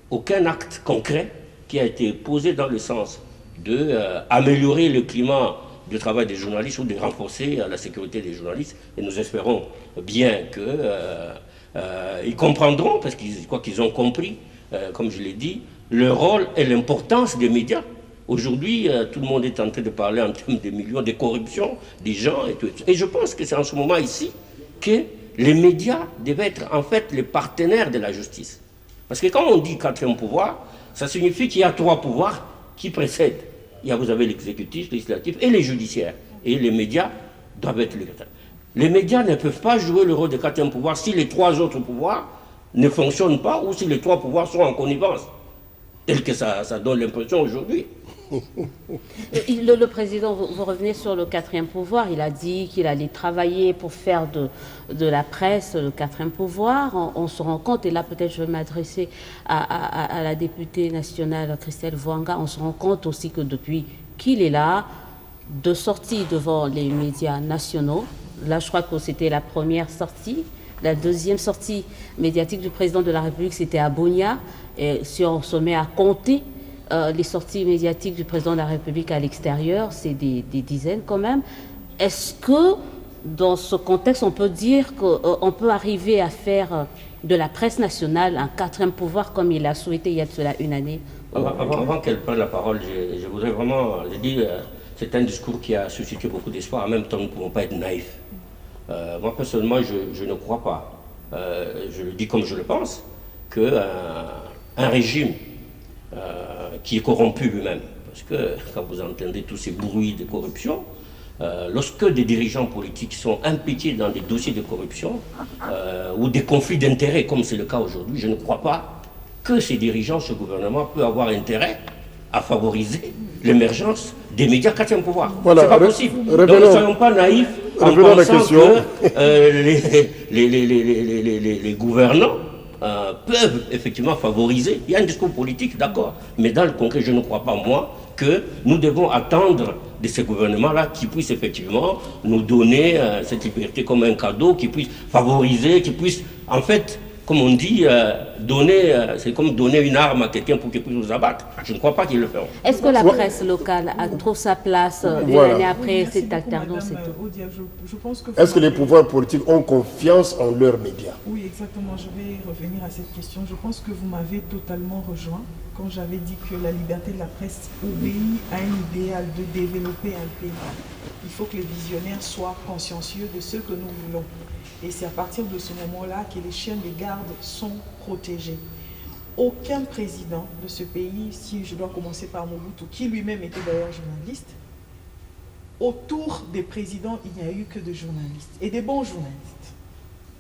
[SPEAKER 4] aucun acte concret qui a été posé dans le sens d'améliorer le climat de travail des journalistes ou de renforcer la sécurité des journalistes. Et nous espérons bien qu'ils comprendront, parce qu'ils croient qu'ils ont compris, comme je l'ai dit, le rôle et l'importance des médias. Aujourd'hui, tout le monde est en train de parler en termes de millions, de corruption, des gens et tout. Et je pense que c'est en ce moment ici que les médias devaient être en fait les partenaires de la justice. Parce que quand on dit quatrième pouvoir, ça signifie qu'il y a trois pouvoirs qui précèdent. Vous avez l'exécutif, le législatif et les judiciaires. Et les médias doivent être les quatrième. Les médias ne peuvent pas jouer le rôle de quatrième pouvoir si les trois autres pouvoirs ne fonctionnent pas ou si les trois pouvoirs sont en connivence, tel que ça donne l'impression aujourd'hui.
[SPEAKER 2] Le président, vous revenez sur le quatrième pouvoir, il a dit qu'il allait travailler pour faire de la presse le quatrième pouvoir. On se rend compte, et là peut-être je vais m'adresser à la députée nationale Christelle Vouanga, on se rend compte aussi que depuis qu'il est là, de sorties devant les médias nationaux, là je crois que c'était la première sortie, la deuxième sortie médiatique du président de la République c'était à Bunia, et si on se met à compter les sorties médiatiques du président de la République à l'extérieur, c'est des dizaines quand même. Est-ce que dans ce contexte, on peut dire qu'on peut arriver à faire de la presse nationale un quatrième pouvoir comme il a souhaité il y a de cela une année?
[SPEAKER 4] Avant qu'elle prenne la parole, je voudrais vraiment, je dis, c'est un discours qui a suscité beaucoup d'espoir. En même temps, nous ne pouvons pas être naïfs. Moi, personnellement, je ne crois pas, je le dis comme je le pense, qu'un régime qui est corrompu lui-même, parce que quand vous entendez tous ces bruits de corruption, lorsque des dirigeants politiques sont impliqués dans des dossiers de corruption ou des conflits d'intérêts, comme c'est le cas aujourd'hui, je ne crois pas que ces dirigeants, ce gouvernement, peut avoir intérêt à favoriser l'émergence des médias quatrième pouvoir.
[SPEAKER 1] Voilà,
[SPEAKER 4] c'est pas possible. Donc ne soyons pas naïfs en pensant que les gouvernants peuvent effectivement favoriser. Il y a un discours politique, d'accord, mais dans le concret, je ne crois pas, moi, que nous devons attendre de ces gouvernements-là qui puissent effectivement nous donner cette liberté comme un cadeau, qui puissent favoriser, qui puissent, en fait, comme on dit, c'est comme donner une arme à quelqu'un pour qu'il puisse nous abattre. Je ne crois pas qu'ils le feront.
[SPEAKER 2] Est-ce que la presse locale trouve sa place une année après cette alternance?
[SPEAKER 1] Est-ce que les pouvoirs politiques ont confiance en leurs médias?
[SPEAKER 7] Oui, exactement. Je vais revenir à cette question. Je pense que vous m'avez totalement rejoint quand j'avais dit que la liberté de la presse obéit à un idéal de développer un pays. Il faut que les visionnaires soient consciencieux de ce que nous voulons. Et c'est à partir de ce moment-là que les chiens de garde sont protégés. Aucun président de ce pays, si je dois commencer par Mobutu, qui lui-même était d'ailleurs journaliste, autour des présidents, il n'y a eu que de journalistes, et des bons journalistes.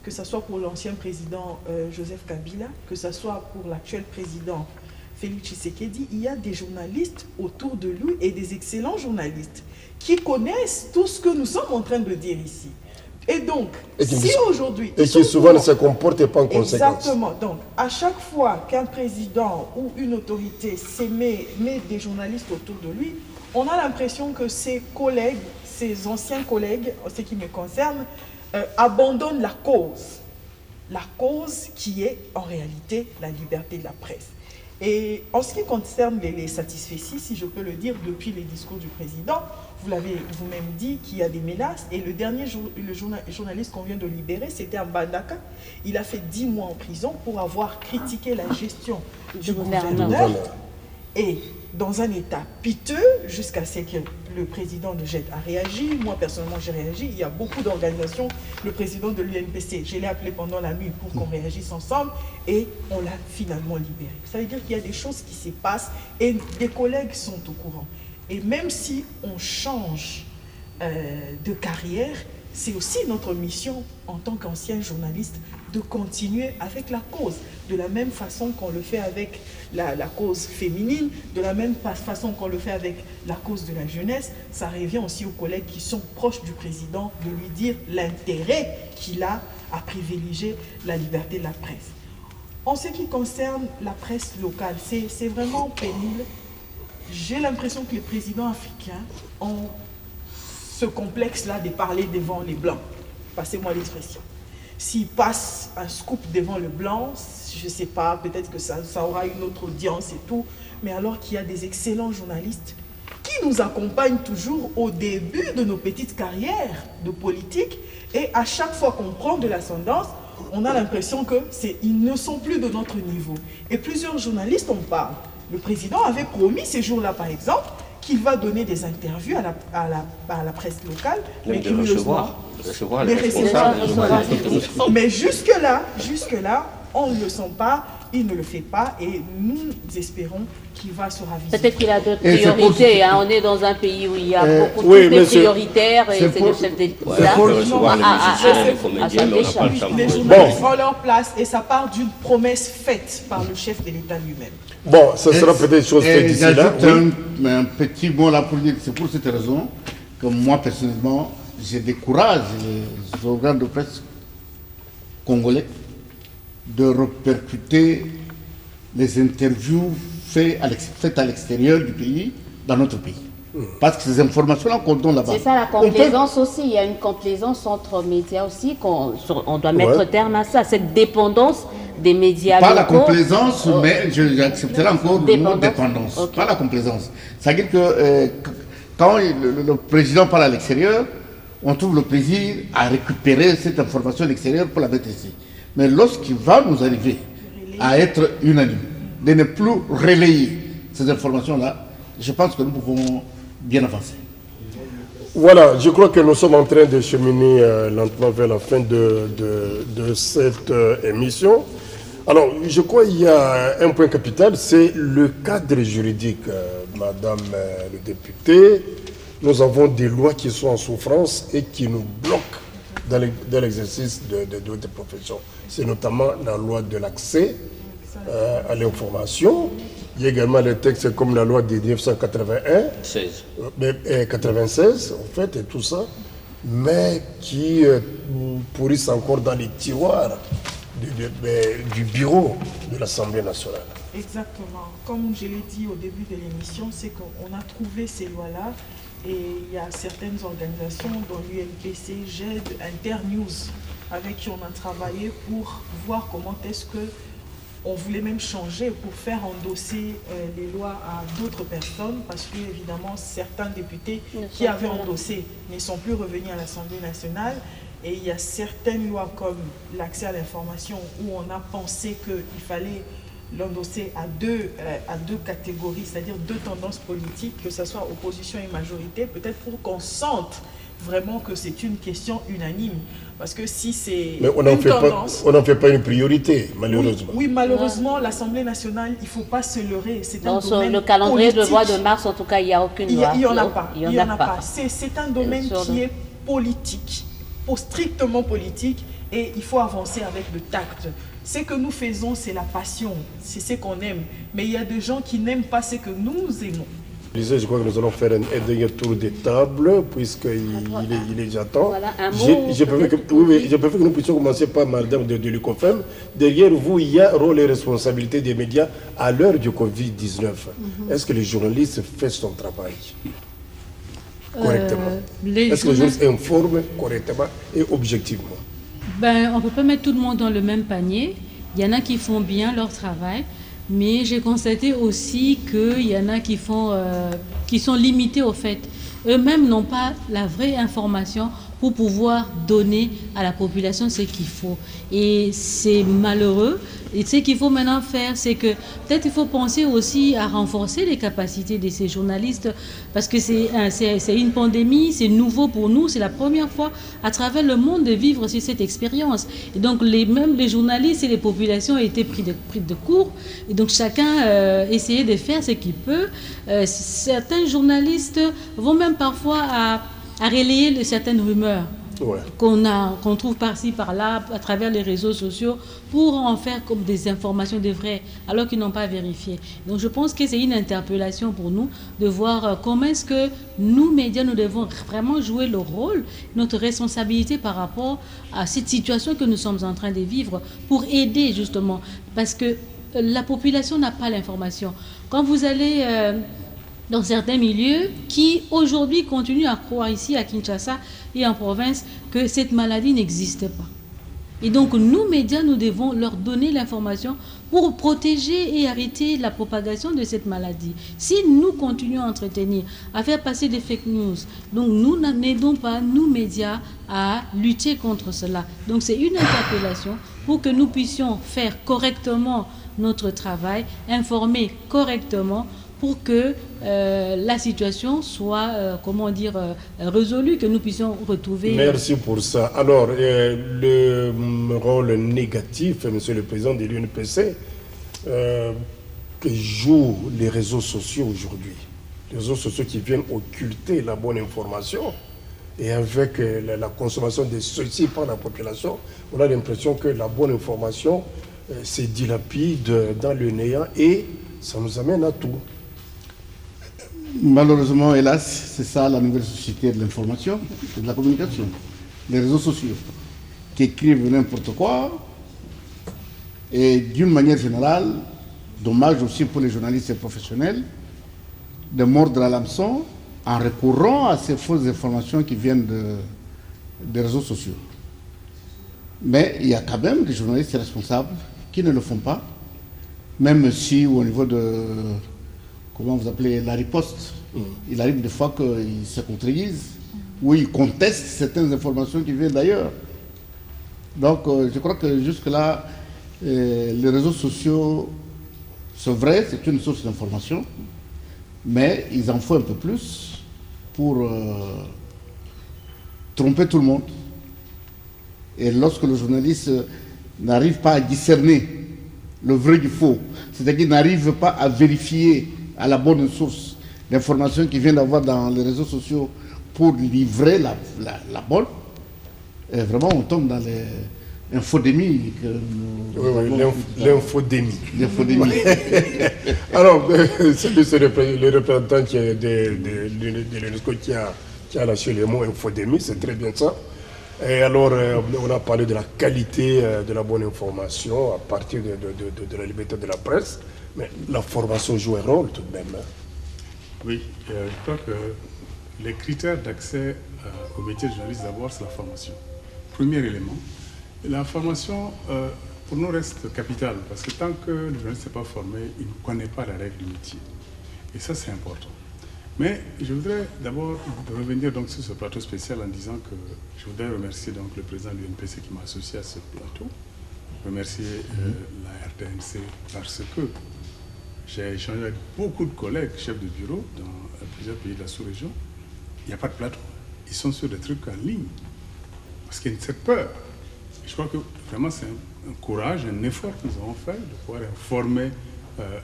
[SPEAKER 7] Que ce soit pour l'ancien président Joseph Kabila, que ce soit pour l'actuel président Félix Tshisekedi, il y a des journalistes autour de lui et des excellents journalistes qui connaissent tout ce que nous sommes en train de dire ici. Et donc, si aujourd'hui...
[SPEAKER 1] Et qui souvent ne se comportent pas en conséquence.
[SPEAKER 7] Exactement. Donc, à chaque fois qu'un président ou une autorité met des journalistes autour de lui, on a l'impression que ses collègues, ses anciens collègues, en ce qui me concerne, abandonnent la cause. La cause qui est en réalité la liberté de la presse. Et en ce qui concerne les satisfecits, si je peux le dire, depuis les discours du président, vous l'avez vous-même dit qu'il y a des menaces. Et le dernier journaliste qu'on vient de libérer, c'était un Mbandaka. Il a fait 10 mois en prison pour avoir critiqué la gestion du gouverneur. Et dans un état piteux, jusqu'à ce que le président de JET a réagi. Moi, personnellement, j'ai réagi. Il y a beaucoup d'organisations. Le président de l'UNPC, je l'ai appelé pendant la nuit pour qu'on réagisse ensemble et on l'a finalement libéré. Ça veut dire qu'il y a des choses qui se passent et des collègues sont au courant. Et même si on change de carrière, c'est aussi notre mission en tant qu'ancien journaliste de continuer avec la cause. De la même façon qu'on le fait avec la cause féminine, de la même façon qu'on le fait avec la cause de la jeunesse, ça revient aussi aux collègues qui sont proches du président de lui dire l'intérêt qu'il a à privilégier la liberté de la presse. En ce qui concerne la presse locale, c'est vraiment pénible. J'ai l'impression que les présidents africains ont ce complexe-là de parler devant les Blancs. Passez-moi l'expression. S'il passe un scoop devant le Blanc, je ne sais pas, peut-être que ça aura une autre audience et tout, mais alors qu'il y a des excellents journalistes qui nous accompagnent toujours au début de nos petites carrières de politique, et à chaque fois qu'on prend de l'ascendance, on a l'impression qu'ils ne sont plus de notre niveau. Et plusieurs journalistes en parlent. Le président avait promis ces jours-là, par exemple, qu'il va donner des interviews à la presse locale, mais curieusement, les responsables. Mais jusque-là, on ne le sent pas, il ne le fait pas, et nous espérons qu'il va se raviser.
[SPEAKER 2] Peut-être qu'il a d'autres priorités. On est dans un pays où il y a beaucoup de prioritaires, et c'est le chef d'État.
[SPEAKER 7] Les journalistes ont leur place, et ça part d'une promesse faite par le chef de l'État lui-même.
[SPEAKER 1] Bon, ce sera peut-être chose faite d'ici là.
[SPEAKER 6] Un petit mot là pour dire que c'est pour cette raison que moi, personnellement, je décourage les organes de presse congolais de répercuter les interviews faites à l'extérieur du pays, dans notre pays. Parce que ces informations-là qu'on donne là-bas.
[SPEAKER 2] C'est ça la complaisance aussi. Il y a une complaisance entre médias aussi. On doit mettre terme à ça. Cette dépendance des médias
[SPEAKER 6] pas
[SPEAKER 2] locaux.
[SPEAKER 6] La complaisance, mais j'accepterai encore le mot dépendance. Okay. Pas la complaisance. C'est-à-dire que quand le président parle à l'extérieur, on trouve le plaisir à récupérer cette information de l'extérieur pour la mettre ici. Mais lorsqu'il va nous arriver à être unanime, de ne plus relayer ces informations-là, je pense que nous pouvons bien avancer.
[SPEAKER 1] Voilà, je crois que nous sommes en train de cheminer lentement vers la fin de cette émission. Alors, je crois qu'il y a un point capital, c'est le cadre juridique, Madame le député. Nous avons des lois qui sont en souffrance et qui nous bloquent dans l'exercice de d'autres professions. C'est notamment la loi de l'accès à l'information. Il y a également les textes comme la loi de 1996, en fait, et tout ça, mais qui pourrissent encore dans les tiroirs du bureau de l'Assemblée nationale.
[SPEAKER 7] Exactement. Comme je l'ai dit au début de l'émission, c'est qu'on a trouvé ces lois-là et il y a certaines organisations, dont l'UNPC, GED, Internews, avec qui on a travaillé pour voir comment est-ce que on voulait même changer pour faire endosser les lois à d'autres personnes parce que, évidemment, certains députés qui avaient endossé ne sont plus revenus à l'Assemblée nationale. Et il y a certaines lois comme l'accès à l'information où on a pensé qu'il fallait l'endosser à deux catégories, c'est-à-dire deux tendances politiques, que ce soit opposition et majorité, peut-être pour qu'on sente vraiment que c'est une question unanime. Parce que si c'est une tendance...
[SPEAKER 1] on n'en fait pas une priorité, malheureusement.
[SPEAKER 7] Oui, malheureusement, l'Assemblée nationale, il ne faut pas se leurrer. C'est un domaine
[SPEAKER 2] le calendrier
[SPEAKER 7] politique.
[SPEAKER 2] de loi de mars, en tout cas, il n'y a aucune loi.
[SPEAKER 7] Il n'y en a pas. Il y en a pas. C'est un domaine qui est politique, strictement politique, et il faut avancer avec le tact. Ce que nous faisons, c'est la passion, c'est ce qu'on aime. Mais il y a des gens qui n'aiment pas ce que nous aimons.
[SPEAKER 1] Je crois que nous allons faire un dernier tour de table, puisqu'il est déjà temps.
[SPEAKER 2] Voilà,
[SPEAKER 1] je préfère que nous puissions commencer par Madame de l'UCOFEM. Derrière vous, il y a rôle et responsabilité des médias à l'heure du Covid-19. Est-ce que les journalistes font son travail correctement? Est-ce que les journalistes informent correctement et objectivement?
[SPEAKER 8] On ne peut pas mettre tout le monde dans le même panier. Il y en a qui font bien leur travail. Mais j'ai constaté aussi qu'il y en a qui sont limités au fait. Eux-mêmes n'ont pas la vraie information pour pouvoir donner à la population ce qu'il faut. Et c'est malheureux. Et ce qu'il faut maintenant faire, c'est que peut-être il faut penser aussi à renforcer les capacités de ces journalistes parce que c'est une pandémie, c'est nouveau pour nous, c'est la première fois à travers le monde de vivre sur cette expérience. Et donc même les journalistes et les populations ont été pris de court. Et donc chacun essayait de faire ce qu'il peut. Certains journalistes vont même parfois à relayer certaines rumeurs. Ouais. Qu'on trouve par-ci, par-là, à travers les réseaux sociaux, pour en faire comme des informations de vraies, alors qu'ils n'ont pas vérifié. Donc je pense que c'est une interpellation pour nous de voir comment est-ce que nous, médias, nous devons vraiment jouer le rôle, notre responsabilité par rapport à cette situation que nous sommes en train de vivre, pour aider justement, parce que la population n'a pas l'information. Quand vous allez... dans certains milieux qui aujourd'hui continuent à croire ici à Kinshasa et en province que cette maladie n'existe pas. Et donc nous, médias, nous devons leur donner l'information pour protéger et arrêter la propagation de cette maladie. Si nous continuons à entretenir, à faire passer des fake news, donc nous n'aidons pas, nous, médias, à lutter contre cela. Donc c'est une interpellation pour que nous puissions faire correctement notre travail, informer correctement, pour que la situation soit, résolue, que nous puissions retrouver...
[SPEAKER 1] Merci pour ça. Alors, le rôle négatif, Monsieur le Président de l'UNPC, que jouent les réseaux sociaux aujourd'hui. Les réseaux sociaux qui viennent occulter la bonne information. Et avec la consommation de ceci par la population, on a l'impression que la bonne information se dilapide dans le néant et ça nous amène à tout.
[SPEAKER 6] Malheureusement, hélas, c'est ça la nouvelle société de l'information et de la communication. Les réseaux sociaux qui écrivent n'importe quoi et d'une manière générale, dommage aussi pour les journalistes professionnels, de mordre à l'hameçon en recourant à ces fausses informations qui viennent des réseaux sociaux. Mais il y a quand même des journalistes responsables qui ne le font pas, même si au niveau de, comment vous appelez, la riposte, il arrive des fois qu'ils se contredisent, ou ils contestent certaines informations qui viennent d'ailleurs. Donc je crois que jusque-là, les réseaux sociaux, c'est vrai, c'est une source d'information, mais ils en font un peu plus pour tromper tout le monde. Et lorsque le journaliste n'arrive pas à discerner le vrai du faux, c'est-à-dire qu'il n'arrive pas à vérifier à la bonne source l'information qu'il vient d'avoir dans les réseaux sociaux pour livrer la bonne, et vraiment on tombe dans l'infodémie.
[SPEAKER 1] L'infodémie.
[SPEAKER 6] L'infodémie.
[SPEAKER 1] Alors, c'est le représentant de l'UNESCO qui a lâché le mot infodémie, c'est très bien ça. Et alors, on a parlé de la qualité de la bonne information à partir de la liberté de la presse, mais la formation joue un rôle tout de même.
[SPEAKER 3] Oui, je crois que les critères d'accès au métier de journaliste, d'abord, c'est la formation. Premier élément. La formation, pour nous, reste capitale, parce que tant que le journaliste n'est pas formé, il ne connaît pas la règle du métier. Et ça, c'est important. Mais je voudrais d'abord revenir donc sur ce plateau spécial en disant que je voudrais remercier donc le président de l'UNPC qui m'a associé à ce plateau, remercier la RTNC parce que j'ai échangé avec beaucoup de collègues, chefs de bureau dans plusieurs pays de la sous-région. Il n'y a pas de plateau. Ils sont sur des trucs en ligne parce qu'il y a cette peur. Et je crois que vraiment c'est un courage, un effort que nous avons fait de pouvoir informer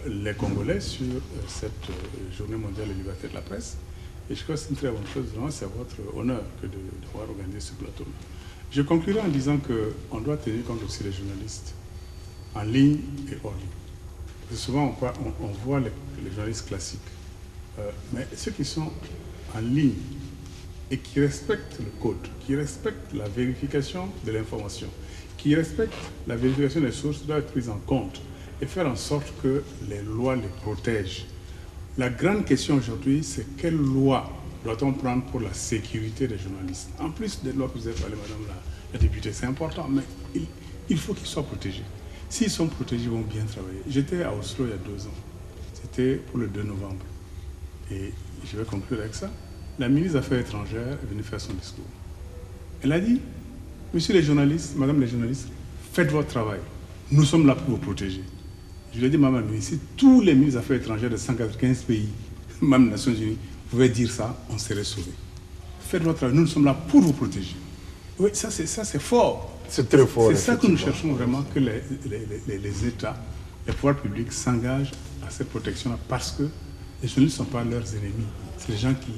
[SPEAKER 3] les Congolais sur cette journée mondiale de liberté de la presse. Et je crois que c'est une très bonne chose, vraiment, c'est à votre honneur que d'avoir organisé ce plateau-là. Je conclurai en disant qu'on doit tenir compte aussi des journalistes, en ligne et hors ligne. Parce que souvent, on voit les journalistes classiques, mais ceux qui sont en ligne et qui respectent le code, qui respectent la vérification de l'information, qui respectent la vérification des sources, doivent être pris en compte et faire en sorte que les lois les protègent. La grande question aujourd'hui, c'est quelle loi doit-on prendre pour la sécurité des journalistes? En plus des lois que vous avez parlé, madame la députée, c'est important, mais il faut qu'ils soient protégés. S'ils sont protégés, ils vont bien travailler. J'étais à Oslo il y a 2 ans. C'était pour le 2 novembre. Et je vais conclure avec ça. La ministre des Affaires étrangères est venue faire son discours. Elle a dit, monsieur les journalistes, madame les journalistes, faites votre travail. Nous sommes là pour vous protéger. Je lui ai dit, madame la ministre, si tous les ministres des Affaires étrangères de 195 pays, même les Nations Unies, pouvaient dire ça, on serait sauvés. Faites votre travail. Nous sommes là pour vous protéger. Oui, ça c'est fort.
[SPEAKER 1] C'est très fort.
[SPEAKER 3] C'est ça que nous cherchons vraiment, que les États, les pouvoirs publics s'engagent à cette protection-là, parce que les journalistes ne sont pas leurs ennemis. C'est les gens qui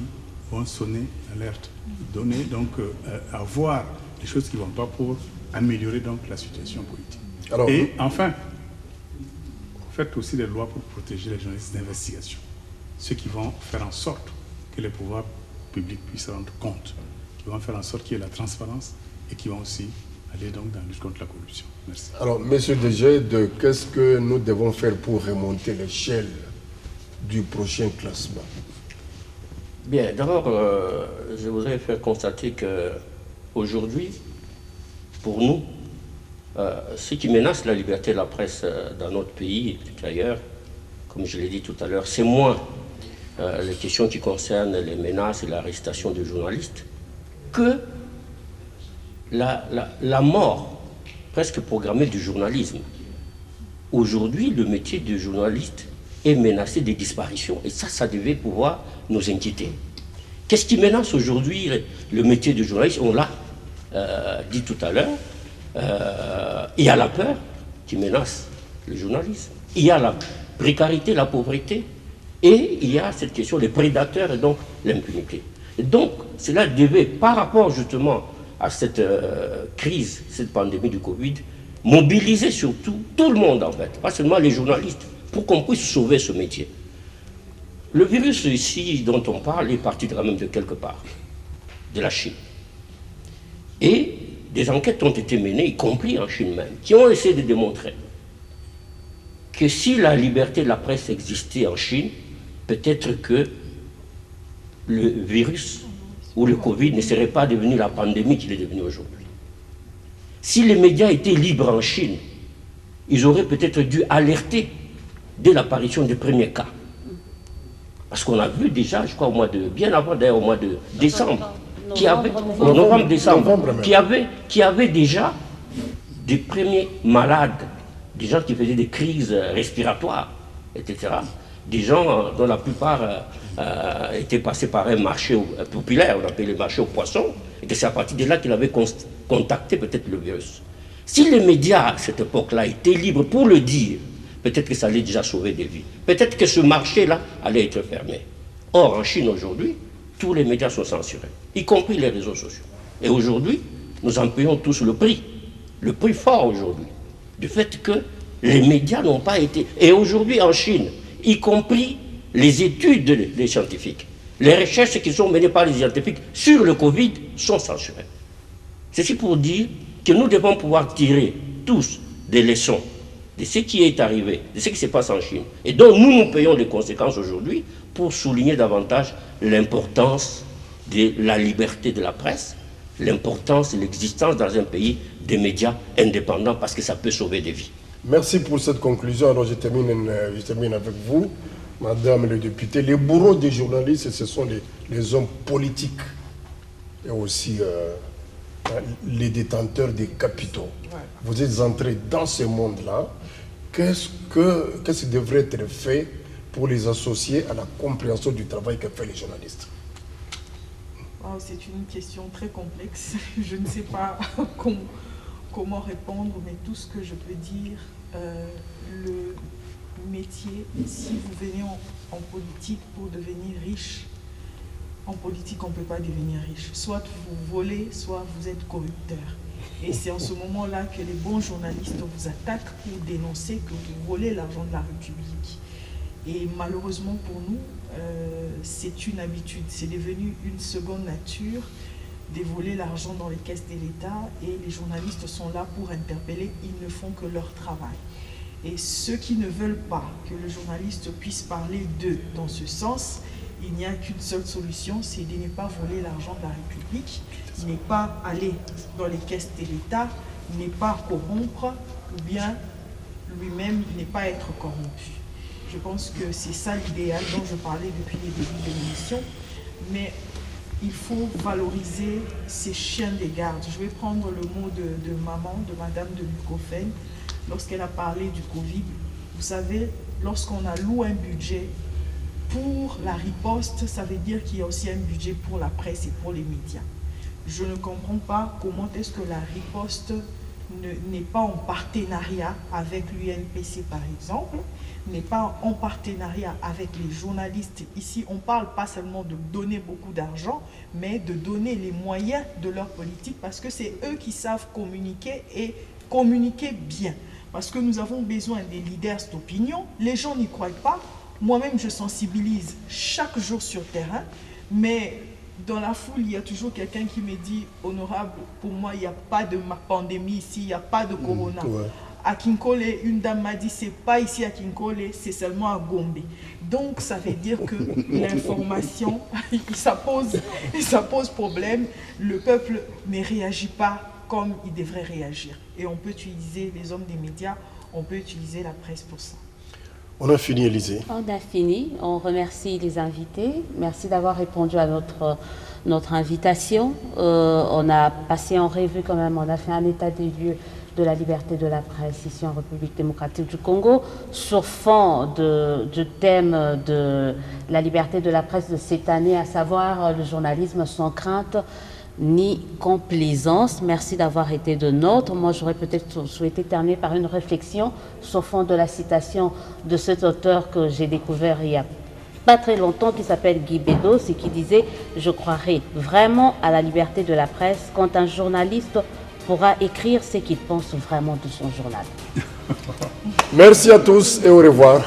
[SPEAKER 3] vont sonner l'alerte, donner, donc, avoir les choses qui ne vont pas pour améliorer donc la situation politique. Alors, et enfin, faites aussi des lois pour protéger les journalistes d'investigation, ceux qui vont faire en sorte que les pouvoirs publics puissent se rendre compte, qui vont faire en sorte qu'il y ait la transparence et qui vont aussi aller donc dans la lutte contre la corruption. Merci.
[SPEAKER 1] Alors, monsieur Degède, qu'est-ce que nous devons faire pour remonter l'échelle du prochain classement?
[SPEAKER 4] Bien, d'abord, je voudrais faire constater qu'aujourd'hui, pour nous, ce qui menace la liberté de la presse dans notre pays et ailleurs, comme je l'ai dit tout à l'heure, c'est moins les questions qui concernent les menaces et l'arrestation de journalistes que la mort presque programmée du journalisme. Aujourd'hui, le métier de journaliste est menacé de disparition. Et ça devait pouvoir nous inquiéter. Qu'est-ce qui menace aujourd'hui le métier de journaliste? On l'a dit tout à l'heure. Il y a la peur qui menace le journalisme. Il y a la précarité, la pauvreté. Et il y a cette question des prédateurs et donc l'impunité. Et donc, cela devait, par rapport justement à cette crise, cette pandémie du Covid, mobiliser surtout tout le monde en fait, pas seulement les journalistes, pour qu'on puisse sauver ce métier. Le virus ici dont on parle est parti quand même de quelque part, de la Chine. Et des enquêtes ont été menées, y compris en Chine même, qui ont essayé de démontrer que si la liberté de la presse existait en Chine, peut-être que le virus ou le Covid ne serait pas devenu la pandémie qu'il est devenu aujourd'hui. Si les médias étaient libres en Chine, ils auraient peut-être dû alerter dès l'apparition des premiers cas. Parce qu'on a vu déjà, je crois, bien avant d'ailleurs, au mois de décembre, novembre-décembre, qui avait déjà des premiers malades, des gens qui faisaient des crises respiratoires, etc. Des gens dont la plupart étaient passés par un marché populaire, on appelait le marché aux poissons, et que c'est à partir de là qu'il avait contacté peut-être le virus. Si les médias à cette époque-là étaient libres pour le dire, peut-être que ça allait déjà sauver des vies. Peut-être que ce marché-là allait être fermé. Or, en Chine aujourd'hui, tous les médias sont censurés, y compris les réseaux sociaux. Et aujourd'hui, nous en payons tous le prix fort aujourd'hui, du fait que les médias n'ont pas été... Et aujourd'hui en Chine, y compris les études des scientifiques, les recherches qui sont menées par les scientifiques sur le Covid sont censurées. Ceci pour dire que nous devons pouvoir tirer tous des leçons de ce qui est arrivé, de ce qui se passe en Chine, et dont nous payons les conséquences aujourd'hui pour souligner davantage l'importance de la liberté de la presse, l'importance de l'existence dans un pays des médias indépendants, parce que ça peut sauver des vies.
[SPEAKER 1] Merci pour cette conclusion. Alors je termine avec vous, Madame le député. Les bourreaux des journalistes, ce sont les hommes politiques et aussi les détenteurs des capitaux. Ouais. Vous êtes entrés dans ce monde-là. Qu'est-ce qui devrait être fait pour les associer à la compréhension du travail que font les journalistes?
[SPEAKER 7] Oh, c'est une question très complexe. Je ne sais pas comment répondre, mais tout ce que je peux dire, le métier, si vous venez en politique pour devenir riche, en politique on ne peut pas devenir riche. Soit vous volez, soit vous êtes corrupteur. Et c'est en ce moment-là que les bons journalistes vous attaquent pour dénoncer que vous volez l'argent de la République. Et malheureusement pour nous, c'est une habitude, c'est devenu une seconde nature de voler l'argent dans les caisses de l'État, et les journalistes sont là pour interpeller, ils ne font que leur travail. Et ceux qui ne veulent pas que le journaliste puisse parler d'eux dans ce sens, il n'y a qu'une seule solution, c'est de ne pas voler l'argent de la République, n'est pas aller dans les caisses de l'État, n'est pas corrompre, ou bien lui-même n'est pas être corrompu. Je pense que c'est ça l'idéal dont je parlais depuis les débuts de l'émission, mais il faut valoriser ces chiens de garde. Je vais prendre le mot de maman, de Madame de Lucofène, lorsqu'elle a parlé du Covid. Vous savez, lorsqu'on alloue un budget pour la riposte, ça veut dire qu'il y a aussi un budget pour la presse et pour les médias. Je ne comprends pas comment est-ce que la riposte n'est pas en partenariat avec l'UNPC par exemple, n'est pas en partenariat avec les journalistes. Ici, on ne parle pas seulement de donner beaucoup d'argent, mais de donner les moyens de leur politique, parce que c'est eux qui savent communiquer et communiquer bien. Parce que nous avons besoin des leaders d'opinion. Les gens n'y croient pas. Moi-même, je sensibilise chaque jour sur terrain, mais dans la foule, il y a toujours quelqu'un qui me dit « Honorable, pour moi, il n'y a pas de pandémie ici, il n'y a pas de corona. Ouais. » À Kinkole, une dame m'a dit « C'est pas ici à Kinkole, c'est seulement à Gombe. » Donc, ça veut dire que l'information, ça pose problème. Le peuple ne réagit pas comme il devrait réagir. Et on peut utiliser les hommes des médias, on peut utiliser la presse pour ça.
[SPEAKER 1] On a fini, Élisée.
[SPEAKER 2] On a fini. On remercie les invités. Merci d'avoir répondu à notre invitation. On a passé en revue quand même, on a fait un état des lieux de la liberté de la presse ici en République démocratique du Congo, sur fond du thème de la liberté de la presse de cette année, à savoir le journalisme sans crainte ni complaisance. Merci d'avoir été de nôtres. Moi, j'aurais peut-être souhaité terminer par une réflexion sur fond de la citation de cet auteur que j'ai découvert il y a pas très longtemps, qui s'appelle Guy Bedos, et qui disait « Je croirai vraiment à la liberté de la presse quand un journaliste pourra écrire ce qu'il pense vraiment de son journal. »
[SPEAKER 1] Merci à tous et au revoir.